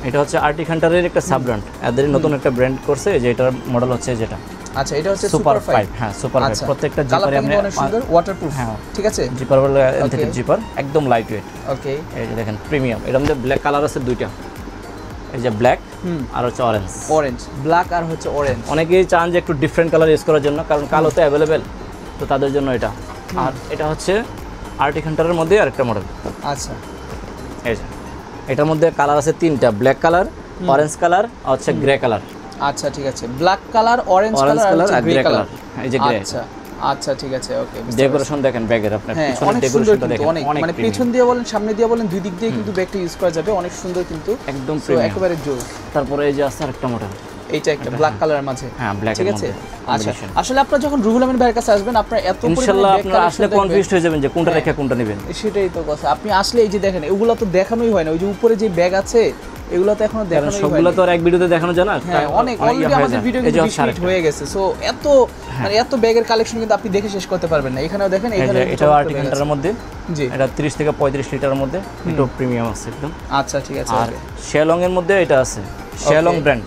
Speaker 3: এটা হচ্ছে আর্টিক হান্টারের একটা সাব ব্র্যান্ড, এদের নতুন একটা ব্র্যান্ড করছে। যে এটার মডেল হচ্ছে যেটা,
Speaker 2: আচ্ছা, এটা হচ্ছে
Speaker 3: সুপার 5। হ্যাঁ, সুপার 5। প্রত্যেকটা জিপারে আমরা
Speaker 2: অনেক সুন্দর ওয়াটারপ্রুফ, হ্যাঁ, ঠিক আছে।
Speaker 3: জিপার বলে এনথেটিক জিপার, একদম লাইট ওয়েট।
Speaker 2: ওকে,
Speaker 3: এই যে দেখেন প্রিমিয়াম। এর মধ্যে ব্ল্যাক কালার আছে দুইটা। এই যে ব্ল্যাক আর হচ্ছে
Speaker 2: অরেঞ্জ, ব্ল্যাক আর হচ্ছে অরেঞ্জ।
Speaker 3: অনেকেই চান যে একটু ডিফারেন্ট কালার ইউজ করার জন্য, কারণ কালো তো অ্যাভেলেবেল, তো তাদের জন্য এটা। আর এটা হচ্ছে আর্টিক হান্টারের মধ্যে আরেকটা মডেল।
Speaker 2: আচ্ছা,
Speaker 3: এই যে এটার মধ্যে কালার আছে 3টা, ব্ল্যাক কালার, অরেঞ্জ কালার আর হচ্ছে গ্রে কালার।
Speaker 2: আচ্ছা ঠিক আছে, ব্ল্যাক কালার, অরেঞ্জ কালার আর গ্রে কালার।
Speaker 3: এই যে গ্রে।
Speaker 2: আচ্ছা আচ্ছা ঠিক আছে, ওকে।
Speaker 3: ডেকোরেশন দেখেন ব্যাগের, আপনার পিছনে ডেকোরেশনটা দেখেন,
Speaker 2: অনেক মানে পিছন দিয়ে বলেন সামনে দিয়ে বলেন দুই দিক দিয়ে কিন্তু ব্যাগটা ইউজ করা যাবে, অনেক সুন্দর কিন্তু,
Speaker 3: একদম
Speaker 2: একেবারে জোস।
Speaker 3: তারপরে এই যে আছে আরেকটা মডেল,
Speaker 2: এইটা একটা ব্ল্যাক কালারের মাঝে।
Speaker 3: হ্যাঁ, ব্ল্যাক
Speaker 2: ঠিক আছে। আচ্ছা, আসলে আপনারা যখন রুহুল আমিন ভাইয়ের কাছে আসবেন আপনারা এত পরিমাণে
Speaker 3: ইনশাআল্লাহ আপনারা আসলে কনফিউজড হয়ে যাবেন যে কোনটা রেখে কোনটা নেবেন।
Speaker 2: সেটাই তো কথা, আপনি আসলে এই যে দেখেন এগুলো তো দেখানোই হয় না, ওই যে উপরে যে ব্যাগ আছে এগুলো তো এখনো দেখানোই হয় না,
Speaker 3: সবগুলো তো আর এক ভিডিওতে দেখানো যায় না।
Speaker 2: হ্যাঁ, অনেক অলরেডি আমাদের ভিডিও কিন্তু 20 মিনিট হয়ে গেছে, সো এত মানে এত ব্যাগের কালেকশন কিন্তু আপনি দেখে শেষ করতে পারবেন না। এখানেও দেখেন, এখানে
Speaker 3: এটাও আর্টিক হান্টারের মধ্যে,
Speaker 2: জি
Speaker 3: এটা 30 থেকে 35 লিটারের মধ্যে, এটা প্রিমিয়াম আছে একদম।
Speaker 2: আচ্ছা ঠিক আছে।
Speaker 3: আর শেলং এর মধ্যে এটা আছে, শেলং ব্র্যান্ড।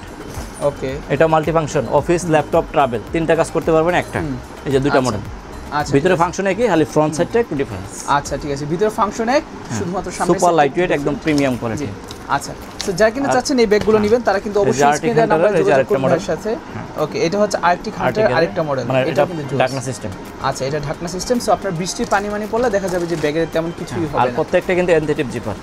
Speaker 2: ওকে,
Speaker 3: এটা multi function, office, laptop, travel, 3টা কাজ করতে পারবেন একটা। এই যে দুইটা মডেল।
Speaker 2: আচ্ছা,
Speaker 3: ভিতরে ফাংশন একই, খালি ফ্রন্ট সাইডটা একটু ডিফারেন্স।
Speaker 2: আচ্ছা ঠিক আছে, ভিতরে ফাংশন এক, শুধুমাত্র সামনে
Speaker 3: সুপার লাইট ওয়েট, একদম প্রিমিয়াম কোয়ালিটি।
Speaker 2: আচ্ছা, তো যারা কিনা চাচ্ছেন এই ব্যাগগুলো নেবেন তারা কিন্তু অবশ্যই স্ক্রিনে দেওয়া নাম্বারে যোগাযোগ করবেন আমাদের সাথে। ওকে, এটা হচ্ছে আর্টিক হান্টার আরেকটা মডেল,
Speaker 3: মানে এটা
Speaker 2: কিন্তু
Speaker 3: ঢাকনা সিস্টেম।
Speaker 2: আচ্ছা, এটা ঢাকনা সিস্টেম, সো আপনার বৃষ্টির পানি পড়লে দেখা যাবে যে ব্যাগের তেমন কিছুই হবে না।
Speaker 3: আর প্রত্যেকটা কিন্তু এনথেটিভ জিপার।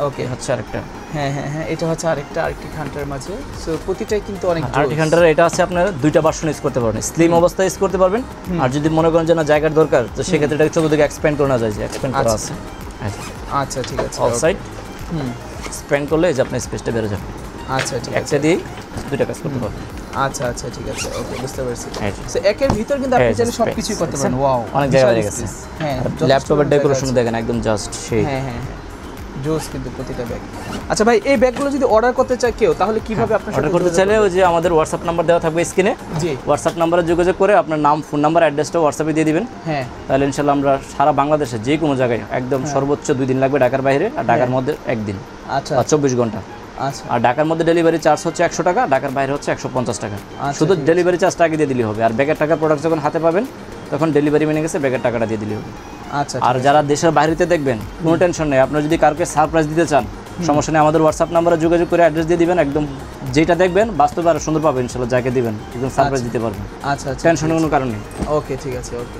Speaker 2: ওকে,
Speaker 3: হচ্ছে আরেকটা।
Speaker 2: হ্যাঁ হ্যাঁ হ্যাঁ, এটা হচ্ছে আরেকটা আর্টিক হান্টার মাঝে, সো প্রতিটাই কিন্তু অনেক জোস।
Speaker 3: আর্টিক হান্টার এটা আছে আপনার দুইটা ভার্সন ইউজ করতে পারবেন, স্লিম অবস্থায় ইউজ করতে পারবেন, আর যদি মনে করেন যে না জায়গার দরকার তো সেক্ষেত্রে এটাকে চতুর্দিকে এক্সপ্যান্ড করা যায়, যে এক্সপ্যান্ড করা আছে।
Speaker 2: আচ্ছা ঠিক আছে,
Speaker 3: অল সাইড এক্সপ্যান্ড করলে এই যে আপনার স্পেসটা বেড়ে যাবে।
Speaker 2: আচ্ছা ঠিক আছে,
Speaker 3: একটা দিয়ে দুইটা কাজ করতে পারবেন।
Speaker 2: আচ্ছা আচ্ছা ঠিক আছে, ওকে, বুঝতে পারছি। সো একের ভিতর কিন্তু আপনি চাইলে সবকিছুই করতে পারেন। ওয়াও,
Speaker 3: অনেক জায়গা হয়ে গেছে।
Speaker 2: হ্যাঁ,
Speaker 3: ল্যাপটপের ডেকোরেশন দেখেন একদম জাস্ট সেই।
Speaker 2: হ্যাঁ হ্যাঁ জোস কিন্তু প্রতিটা ব্যাগ। আচ্ছা ভাই, এই ব্যাগগুলো যদি অর্ডার করতে চায় কেউ তাহলে কিভাবে আপনার সাথে
Speaker 3: অর্ডার করতে চাইলে ওই যে আমাদের হোয়াটসঅ্যাপ নাম্বার দেওয়া থাকবে স্ক্রিনে,
Speaker 2: জি
Speaker 3: হোয়াটসঅ্যাপ নাম্বারে যোগাযোগ করে আপনার নাম, ফোন নাম্বার, অ্যাড্রেসটা হোয়াটসঅ্যাপে দিয়ে দিবেন।
Speaker 2: হ্যাঁ,
Speaker 3: তাহলে ইনশাআল্লাহ আমরা সারা বাংলাদেশে যে কোনো জায়গায় একদম সর্বোচ্চ 2 দিন লাগবে, ঢাকার বাইরে আর ঢাকার মধ্যে 1 দিন।
Speaker 2: আচ্ছা,
Speaker 3: আর 24 ঘন্টা।
Speaker 2: আচ্ছা,
Speaker 3: আর ঢাকার মধ্যে ডেলিভারি চার্জ হচ্ছে 100 টাকা, ঢাকার বাইরে হচ্ছে 150 টাকা। শুধু ডেলিভারি চার্জটা আগে দিয়ে দিলেই হবে, আর ব্যাগের টাকা প্রোডাক্ট যখন হাতে পাবেন তখন ডেলিভারি মেনে গেছে ব্যাগের টাকাটা দিয়ে দিলেই হবে।
Speaker 2: আচ্ছা,
Speaker 3: আর যারা দেশের বাইরেতে দেখবেন কোনো টেনশন নেই, আপনারা যদি কাউকে সারপ্রাইজ দিতে চান সমস্যা নেই, আমাদের হোয়াটসঅ্যাপ নাম্বারে যোগাযোগ করে অ্যাড্রেস দিয়ে দিবেন, একদম যেটা দেখবেন বাস্তবে আরো সুন্দর পাবেন ইনশাআল্লাহ, যাকে দিবেন একদম সারপ্রাইজ দিতে পারবেন।
Speaker 2: আচ্ছা আচ্ছা,
Speaker 3: টেনশনের কোনো কারণ নেই।
Speaker 2: ওকে ঠিক আছে, ওকে।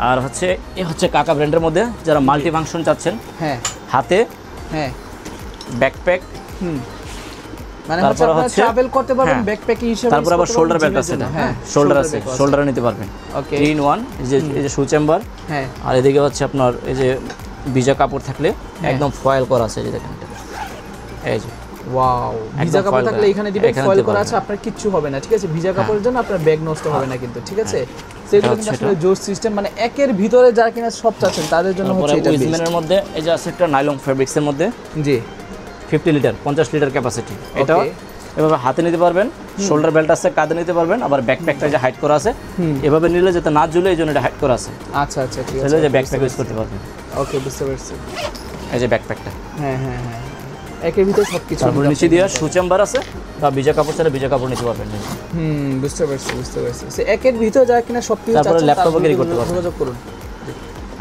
Speaker 3: আর হচ্ছে এ হচ্ছে কাকা ব্র্যান্ডের মধ্যে যারা মাল্টি ফাংশন চাচ্ছেন,
Speaker 2: হ্যাঁ
Speaker 3: হাতে,
Speaker 2: হ্যাঁ,
Speaker 3: ব্যাকপ্যাক,
Speaker 2: মানে হচ্ছে আপনারা ট্রাভেল করতে পারবেন ব্যাকপ্যাকিং হিসেবে।
Speaker 3: তারপর আবার শোল্ডার বেল্ট আছে, হ্যাঁ শোল্ডার আছে, শোল্ডারে নিতে পারবেন।
Speaker 2: ওকে,
Speaker 3: 3 in 1, এই যে শু চেম্বার,
Speaker 2: হ্যাঁ,
Speaker 3: আর এদিকে হচ্ছে আপনার এই যে ভিজা কাপড় থাকলে একদম ফয়েল করা আছে, এই যে দেখেন এই যে
Speaker 2: ওয়াও, ভিজা কাপড় থাকলে এখানে দিবেন, ফয়েল করা আছে, আপনার কিচ্ছু হবে না। ঠিক আছে, ভিজা কাপড়ের জন্য আপনার ব্যাগ নষ্ট হবে না কিন্তু। ঠিক আছে, সেগুলো কিন্তু আসলে জোস সিস্টেম, মানে একের ভিতরে যারা কিনা সব চাচ্ছেন তাদের জন্য হচ্ছে এটা।
Speaker 3: উইজম্যানের মধ্যে এই যে আছে একটা নাইলন ফেব্রিক্সের মধ্যে,
Speaker 2: জি
Speaker 3: 50 লিটার 50 লিটার ক্যাপাসিটি। এটা এভাবে হাতে নিতে পারবেন, শোল্ডার বেল্ট আছে, কাঁধে নিতে পারবেন, আবার ব্যাকপ্যাকটা যে হাইট করা আছে এভাবে নিলে যাতে না ঝুলে এই জন্য এটা হাইট করা আছে।
Speaker 2: আচ্ছা আচ্ছা ঠিক আছে,
Speaker 3: তাহলে যে ব্যাকপ্যাক ইউজ করতে পারবেন।
Speaker 2: ওকে, বুঝতে পারছি।
Speaker 3: এই যে ব্যাকপ্যাকটা,
Speaker 2: হ্যাঁ হ্যাঁ হ্যাঁ, একের ভিতরে সবকিছু।
Speaker 3: তারপরে নিচে দিয়ে শু চেম্বার আছে, বা ভিজা কাপড় চাইলে ভিজা কাপড় নিতে পারবেন।
Speaker 2: বুঝতে পারছি, বুঝতে পারছি। সো একের ভিতরে যারা কিনা সবকিছু
Speaker 3: তারপরে
Speaker 2: চাচ্ছেন
Speaker 3: ল্যাপটপও ক্যারি করতে পারবেন,
Speaker 2: যোগাযোগ করুন।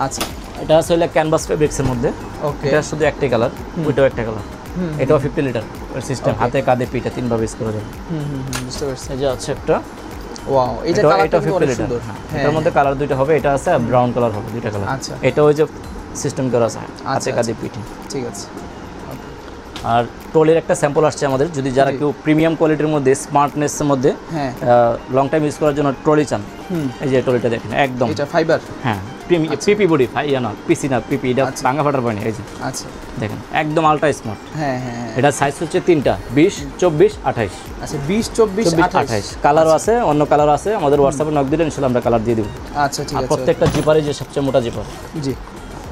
Speaker 2: আচ্ছা,
Speaker 3: এটা আছে হলো ক্যানভাস ফেব্রিক্সের মধ্যে।
Speaker 2: ওকে,
Speaker 3: এটা শুধু একটাই কালার, ওইটাও একটা কালার। এটাও 50 লিটার সিস্টেম, হাতে কাঁধে পিঠে 3 ভাবে ইউজ করা যাবে।
Speaker 2: বুঝতে পারছি।
Speaker 3: এই যে আছে একটা,
Speaker 2: ওয়াও, এটা কালারটা কিন্তু অনেক সুন্দর।
Speaker 3: এটার মধ্যে কালার দুইটা হবে, এটা আছে ব্রাউন কালার হবে, দুইটা কালার।
Speaker 2: আচ্ছা,
Speaker 3: এটা ওই যে সিস্টেম করা আছে হাতে কাঁধে পিঠে।
Speaker 2: ঠিক আছে।
Speaker 3: আর ট্রলির একটা স্যাম্পল আসছে আমাদের, যদি যারা কেউ প্রিমিয়াম কোয়ালিটির মধ্যে, স্মার্টনেসের মধ্যে লং টাইম ইউজ করার জন্য ট্রলি চান, এই যে ট্রলিটা দেখেন একদম,
Speaker 2: এটা ফাইবার,
Speaker 3: হ্যাঁ পিপি বডি, ইয়া না পিসি না, পিপি, এটা ভাঙা ফাটার পানি। এই যে
Speaker 2: আচ্ছা
Speaker 3: দেখেন একদম আলট্রা স্মার্ট।
Speaker 2: হ্যাঁ হ্যাঁ,
Speaker 3: এটা সাইজ হচ্ছে 3টা, 20, 24, 28।
Speaker 2: আচ্ছা, 20, 24, 28
Speaker 3: কালারও আছে, অন্য কালার আছে। আমাদের হোয়াটসঅ্যাপে নক দিলে ইনশাআল্লাহ আমরা কালার দিয়ে দেব।
Speaker 2: আচ্ছা ঠিক আছে।
Speaker 3: প্রত্যেকটা জিপারে যে সবচেয়ে মোটা জিপার,
Speaker 2: জি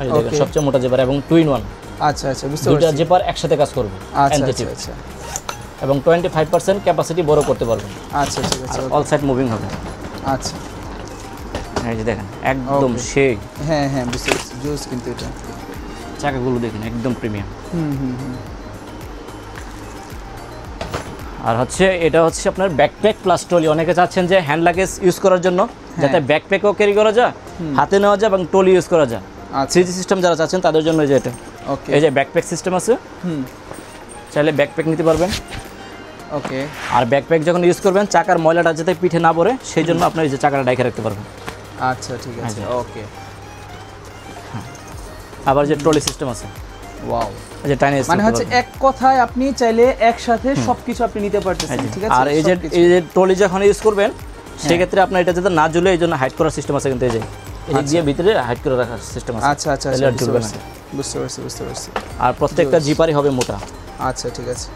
Speaker 3: এই দেখেন সবচেয়ে মোটা জিপার, এবং 2 in 1।
Speaker 2: আচ্ছা আচ্ছা, বুঝতে পারছি।
Speaker 3: দুটো জিপার একসাথে কাজ করবে,
Speaker 2: আচ্ছা আচ্ছা,
Speaker 3: এবং 25% ক্যাপাসিটি বড় করতে পারবেন।
Speaker 2: আচ্ছা ঠিক আছে,
Speaker 3: অল সাইড মুভিং হবে।
Speaker 2: আচ্ছা,
Speaker 3: এই যে দেখেন একদম সেই,
Speaker 2: হ্যাঁ হ্যাঁ, বুঝতে পারছি, জোস কিন্তু এটা।
Speaker 3: চাকাগুলো দেখেন একদম প্রিমিয়াম। আর হচ্ছে এটা হচ্ছে আপনার ব্যাকপ্যাক প্লাস ট্রলি। অনেকে চাচ্ছেন যে হ্যান্ড লাগেজ ইউজ করার জন্য, যাতে ব্যাকপ্যাকও ক্যারি করা যায়, হাতে নেওয়া যায় এবং ট্রলি ইউজ করা যায়। 3G সিস্টেম যারা চাচ্ছেন তাদের জন্য এই যে এটা, এই যে ব্যাকপ্যাক সিস্টেম আছে, চাইলে ব্যাকপ্যাক নিতে পারবেন।
Speaker 2: ওকে।
Speaker 3: আর ব্যাকপ্যাক যখন ইউজ করবেন চাকার ময়লাটা যাতে পিঠে না পড়ে সেই জন্য আপনি এই যে চাকাটা ডাইকে রাখতে পারবেন।
Speaker 2: আচ্ছা ঠিক আছে, ওকে।
Speaker 3: আবার যে ট্রলি সিস্টেম আছে,
Speaker 2: ওয়াও,
Speaker 3: এই যে টাইনি,
Speaker 2: মানে হচ্ছে এক কথায় আপনি চাইলে একসাথে সবকিছু আপনি নিতে পারতেছেন, ঠিক আছে।
Speaker 3: আর এই যে ট্রলি যখন ইউজ করবেন সেই ক্ষেত্রে আপনার এটা যাতে না ঝুলে এই জন্য হাইড করার সিস্টেম আছে, কিন্তু এই যে দিয়ে ভিতরে হাইড করে রাখার সিস্টেম আছে।
Speaker 2: আচ্ছা আচ্ছা, বুঝতে পারছি।
Speaker 3: আর প্রত্যেকটা জিপারই হবে মোটা।
Speaker 2: আচ্ছা ঠিক আছে,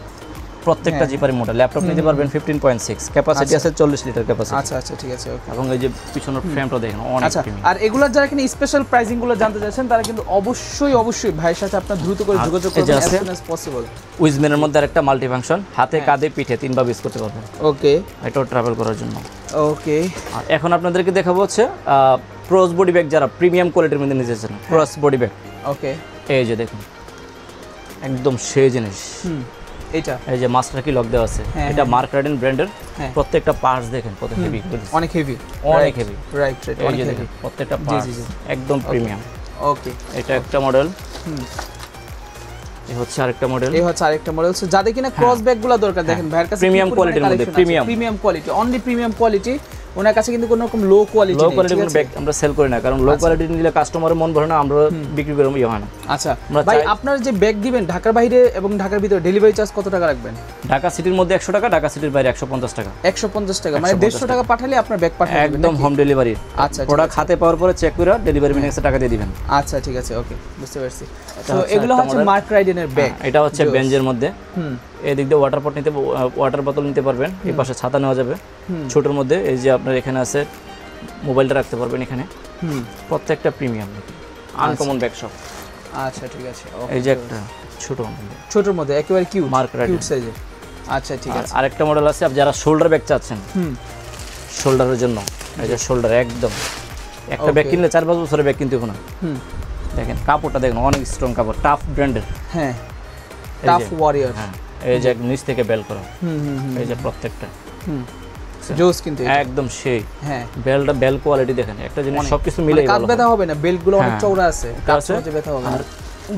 Speaker 3: প্রত্যেকটা জিপারই মোটা। ল্যাপটপ নিতে পারবেন 15.6, ক্যাপাসিটি আছে 40 লিটার ক্যাপাসিটি।
Speaker 2: আচ্ছা আচ্ছা ঠিক আছে, ওকে।
Speaker 3: এবং এই যে পিছনের ফ্রেমটা দেখেন অনেক প্রিমিয়াম।
Speaker 2: আর এগুলোর যারা কিনা স্পেশাল প্রাইসিং গুলো জানতে চাচ্ছেন তারা কিন্তু অবশ্যই ভাইয়ের সাথে আপনার দ্রুত করে যোগাযোগ করবেন as soon as possible।
Speaker 3: উইজম্যানের মধ্যে আরেকটা মাল্টি ফাংশন, হাতে কাঁধে পিঠে তিনভাবে ইউজ করতে পারবেন।
Speaker 2: ওকে,
Speaker 3: এটাও ট্রাভেল করার জন্য।
Speaker 2: ওকে।
Speaker 3: আর এখন আপনাদেরকে দেখাবো হচ্ছে ক্রস বডি ব্যাগ, যারা প্রিমিয়াম কোয়ালিটির মধ্যে নিতে চান ক্রস বডি ব্যাগ।
Speaker 2: ওকে,
Speaker 3: এই যে দেখুন একদম সেই জিনিস।
Speaker 2: এটা
Speaker 3: এই যে মাস্টার কি লক দেওয়া আছে, এটা মার্ক রাইডেন ব্র্যান্ডের। প্রত্যেকটা পার্টস দেখেন কত হেভি,
Speaker 2: অনেক হেভি, রাইট, অনেক হেভি।
Speaker 3: প্রত্যেকটা পার্টস একদম প্রিমিয়াম।
Speaker 2: ওকে,
Speaker 3: এটা একটা মডেল, এই হচ্ছে আরেকটা মডেল,
Speaker 2: সো যাদের কিনা ক্রস ব্যাগগুলো দরকার, দেখেন ভাইয়ের কাছে
Speaker 3: প্রিমিয়াম কোয়ালিটির মধ্যে,
Speaker 2: premium quality, only premium quality. ওনার কাছে কিন্তু কোনো রকম লো কোয়ালিটি
Speaker 3: কোনো ব্যাগ আমরা সেল করি না, কারণ লো কোয়ালিটি নিলে কাস্টমারের মন ভরে না, আমরা বিক্রি করে হয় না।
Speaker 2: আচ্ছা ভাই, আপনার যে ব্যাগ দিবেন ঢাকার বাইরে এবং ঢাকার ভিতরে ডেলিভারি চার্জ কত টাকা রাখবেন?
Speaker 3: ঢাকা সিটির মধ্যে 100 টাকা, ঢাকা সিটির বাইরে 150 টাকা।
Speaker 2: 150 টাকা, মানে 150 টাকা পাঠালে আপনার ব্যাগ পাঠাবেন
Speaker 3: একদম হোম ডেলিভারি।
Speaker 2: আচ্ছা,
Speaker 3: প্রোডাক্ট হাতে পাওয়ার পরে চেক করে ডেলিভারি ম্যানের কাছে টাকা দিয়ে দিবেন।
Speaker 2: আচ্ছা ঠিক আছে, ওকে, বুঝতে পারছি। তো এগুলো হচ্ছে মার্ক রাইডেনের ব্যাগ।
Speaker 3: এটা হচ্ছে বেঞ্জের মধ্যে, এই দিক দিয়ে ওয়াটার পট নিতে, ওয়াটার বোতল নিতে পারবেন, এই পাশে ছাতা নেওয়া যাবে। ছোটর মধ্যে এই যে আপনার এখানে আছে মোবাইলটা রাখতে পারবেন এখানে। প্রত্যেকটা প্রিমিয়াম আনকমন ব্যাগ সব।
Speaker 2: আচ্ছা ঠিক আছে,
Speaker 3: এই যে একটা
Speaker 2: ছোটর মধ্যে একেবারে কিউট,
Speaker 3: মার্ক রাইডেন
Speaker 2: সাইজে। আচ্ছা ঠিক আছে।
Speaker 3: আরেকটা মডেল আছে যারা শোল্ডার ব্যাগ চাচ্ছেন, শোল্ডারের জন্য। এই যে শোল্ডার একদম একটা ব্যাগ কিনলে 4-5 বছরের ব্যাগ কিনতে হবে না। দেখেন কাপড়টা দেখেন অনেক স্ট্রং কাপড়, টাফ ব্র্যান্ডের।
Speaker 2: হ্যাঁ, টাফ ওয়ারিয়র।
Speaker 3: হ্যাঁ, এই যে নিচ থেকে বেল করা, এই যে প্রত্যেকটা
Speaker 2: জোস, কিন্তু
Speaker 3: একদম সেই।
Speaker 2: হ্যাঁ,
Speaker 3: বেলটা বেল কোয়ালিটি দেখেন, একটা জিনিস সবকিছু মিলে
Speaker 2: কাট ব্যথা হবে না, বেল্টগুলো অনেক চওড়া আছে, কাট হচ্ছে ব্যথা হবে না।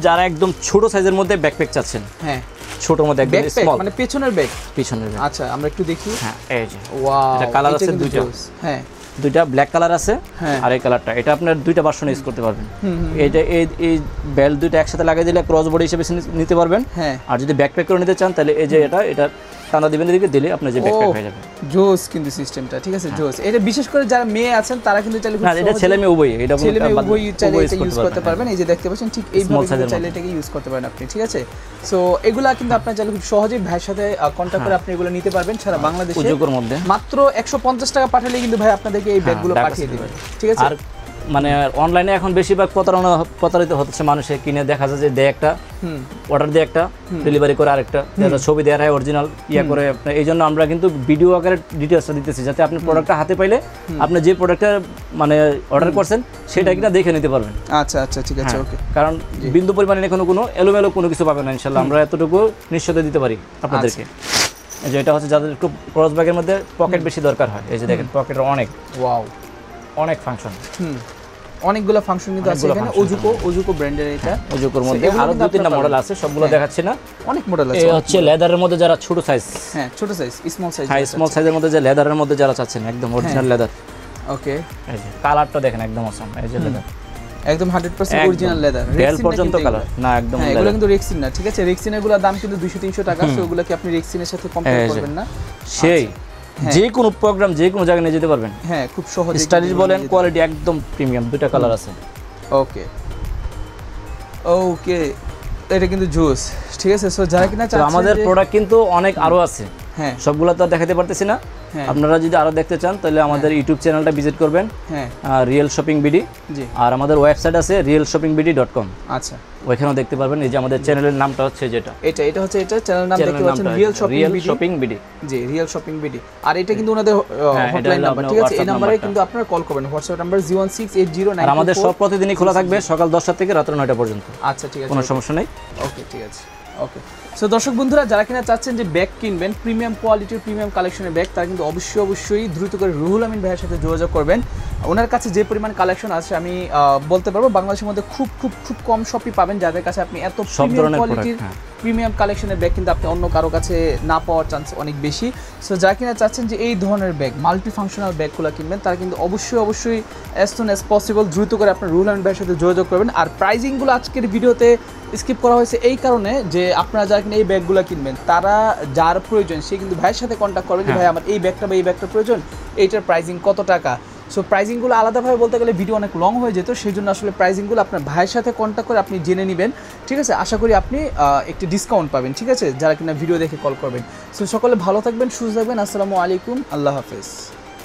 Speaker 3: যারা একদম ছোট সাইজের মধ্যে ব্যাকপ্যাক চাচ্ছেন,
Speaker 2: হ্যাঁ,
Speaker 3: ছোটর মধ্যে একদম স্মল,
Speaker 2: মানে পেছনের ব্যাগ,
Speaker 3: পিছনের ব্যাগ।
Speaker 2: আচ্ছা আমরা একটু দেখি।
Speaker 3: হ্যাঁ, এই যে
Speaker 2: ওয়াও,
Speaker 3: এটা কালার আছে দুইটা।
Speaker 2: হ্যাঁ,
Speaker 3: দুইটা ব্ল্যাক কালার আছে, আর এই কালারটা, এটা আপনার দুইটা ভার্সন ইউজ করতে পারবেন। এইটা এই বেল দুইটা একসাথে লাগিয়ে দিলে ক্রস বডি হিসেবে নিতে পারবেন। আর যদি ব্যাকপ্যাক করে নিতে চান তাহলে এই যে এটা টানা দিবেন, এদিকে দিলে আপনার যে ব্যাকপ্যাক হয়ে যাবে।
Speaker 2: জোস কিন্তু সিস্টেমটা, ঠিক আছে, জোস। এটা বিশেষ করে যারা মেয়ে আছেন তারা কিন্তু চাইলে,
Speaker 3: না এটা ছেলে মেয়ে উভয়ই, এটা
Speaker 2: ছেলে মেয়ে উভয়ই চাইলে এটা ইউজ করতে পারবেন। এই যে দেখতে পাচ্ছেন ঠিক এইভাবে চাইলে এটাকে ইউজ করতে পারেন আপনি, ঠিক আছে। সো এগুলা কিন্তু আপনার চাইলে খুব সহজেই ভাইয়ের সাথে কন্টাক্ট করে আপনি এগুলো নিতে পারবেন সারা বাংলাদেশে।
Speaker 3: সুযোগের মধ্যে
Speaker 2: মাত্র 150 টাকা পাঠালে কিন্তু ভাই আপনাদেরকে এই ব্যাগগুলো পাঠিয়ে দিবেন, ঠিক আছে।
Speaker 3: আর মানে অনলাইনে এখন বেশিরভাগ প্রতারিত হচ্ছে, মানুষে কিনে দেখা যায় যে দেয় একটা, অর্ডার দিয়ে একটা, ডেলিভারি করে আরেকটা, ছবি দেওয়ার হয় অরিজিনাল ইয়া করে। এই জন্য আমরা কিন্তু ভিডিও আকারে ডিটেলসটা দিতেছি, যাতে আপনি প্রোডাক্টটা হাতে পাইলে আপনি যে প্রোডাক্টটা মানে অর্ডার করছেন সেটা কিনা দেখে নিতে পারবেন।
Speaker 2: আচ্ছা আচ্ছা ঠিক আছে, ওকে।
Speaker 3: কারণ বিন্দু পরিমাণে কোনো এলোমেলো কোনো কিছু পাবেন না ইনশাল্লাহ, আমরা এতটুকু নিশ্চয়তা দিতে পারি আপনাদেরকে। এই যে এটা হচ্ছে যাদের একটু ক্রস ব্যাগের মধ্যে পকেট বেশি দরকার হয়, এই যে দেখেন পকেটের অনেক ফাংশন,
Speaker 2: অনেকগুলো ফাংশন কিন্তু আছে এখানে। ওজুকো ব্র্যান্ডের এটা,
Speaker 3: ওজুকোর মধ্যে আরো 2-3টা মডেল আছে, সবগুলো দেখাচ্ছি না,
Speaker 2: অনেক মডেল আছে।
Speaker 3: এই হচ্ছে লেদারের মধ্যে যারা ছোট সাইজ,
Speaker 2: হ্যাঁ ছোট সাইজ, স্মল সাইজ,
Speaker 3: হ্যাঁ স্মল সাইজের মধ্যে যে লেদারের মধ্যে যারা চাচ্ছেন একদম অরিজিনাল লেদার।
Speaker 2: ওকে,
Speaker 3: এই যে কালারটা দেখেন একদম অসম, এই যে লেদার
Speaker 2: একদম 100% অরিজিনাল লেদার,
Speaker 3: বেল পর্যন্ত কালার না, একদম লেদার।
Speaker 2: এগুলো কিন্তু রেক্সিন না, ঠিক আছে। রেক্সিনের দাম কিন্তু 200-300 টাকা, সো ওগুলো কি আপনি রেক্সিনের সাথে কম্পেয়ার করবেন না।
Speaker 3: সেই যে কোনো প্রোগ্রাম যে কোনো জায়গায় নিয়ে যেতে পারবেন,
Speaker 2: হ্যাঁ খুব সহজে।
Speaker 3: স্টাইলিশ বলেন, কোয়ালিটি একদম প্রিমিয়াম, দুইটা কালার আছে।
Speaker 2: ওকে ওকে, এটা কিন্তু জুস, ঠিক আছে। সো যারা কিনা চাচ্ছেন,
Speaker 3: আমাদের প্রোডাক্ট কিন্তু অনেক আরো আছে,
Speaker 2: হ্যাঁ
Speaker 3: সবগুলো তো দেখাতে পারতেছি না। আপনারা যদি আরো দেখতে চান তাহলে আমাদের ইউটিউব চ্যানেলটা ভিজিট করবেন, রিয়েল শপিং বিডি, আর আমাদের ওয়েবসাইট আছে realshoppingbd.com।
Speaker 2: আচ্ছা,
Speaker 3: ওইখানেও দেখতে পারবেন। এই যে আমাদের চ্যানেলের নামটা হচ্ছে যেটা,
Speaker 2: এটা হচ্ছে চ্যানেলের নাম দেখতে পাচ্ছেন, রিয়েল শপিং বিডি। জি, রিয়েল শপিং বিডি। আর এটা কিন্তু ওনাদের হটলাইন নাম্বার, ঠিক আছে। এই নম্বরে কিন্তু আপনারা কল করবেন, হোয়াটসঅ্যাপ নাম্বার 0168092।
Speaker 3: আর আমাদের সব প্রতিদিনই খোলা থাকবে সকাল 10টা থেকে রাত 9টা পর্যন্ত।
Speaker 2: আচ্ছা ঠিক আছে,
Speaker 3: কোনো সমস্যা নেই।
Speaker 2: ওকে ঠিক আছে, ওকে। সো দর্শক বন্ধুরা, যারা কিনা চাচ্ছেন যে ব্যাগ কিনবেন প্রিমিয়াম কোয়ালিটির প্রিমিয়াম কালেকশনের ব্যাগ, তারা কিন্তু অবশ্যই দ্রুত করে রুহুল আমিন ভাইয়ের সাথে যোগাযোগ করবেন। ওনার কাছে যে পরিমাণ কালেকশন আছে আমি বলতে পারবো বাংলাদেশের মধ্যে খুব কম শপই পাবেন যাদের কাছে আপনি এত প্রিমিয়াম কোয়ালিটির প্রিমিয়াম কালেকশনের ব্যাগ কিন্তু আপনি অন্য কারো কাছে না পাওয়ার চান্স অনেক বেশি। সো যারা কিনা চাচ্ছেন যে এই ধরনের ব্যাগ মাল্টি ফাংশনাল ব্যাগগুলো কিনবেন, তারা কিন্তু অবশ্যই অ্যাজ সুন অ্যাজ পসিবল দ্রুত করে আপনার রুহুল আমিন ভাইয়ের সাথে যোগাযোগ করবেন। আর প্রাইজিংগুলো আজকের ভিডিওতে স্কিপ করা হয়েছে এই কারণে যে আপনারা যারা কিনা এই ব্যাগগুলো কিনবেন, তারা যার প্রয়োজন সে কিন্তু ভাইয়ের সাথে কন্ট্যাক্ট করবেন যে ভাই আমার এই ব্যাগটা বা এই ব্যাগটা প্রয়োজন, এইটার প্রাইজিং কত টাকা। সো প্রাইজিংগুলো আলাদাভাবে বলতে গেলে ভিডিও অনেক লং হয়ে যেত, সেই জন্য আসলে প্রাইজিংগুলো আপনার ভাইয়ের সাথে কন্ট্যাক্ট করে আপনি জেনে নেবেন, ঠিক আছে। আশা করি আপনি একটি ডিসকাউন্ট পাবেন, ঠিক আছে, যারা কিনা ভিডিও দেখে কল করবেন। সো সকলে ভালো থাকবেন, সুস্থ থাকবেন। আসসালামু আলাইকুম, আল্লাহ হাফেজ।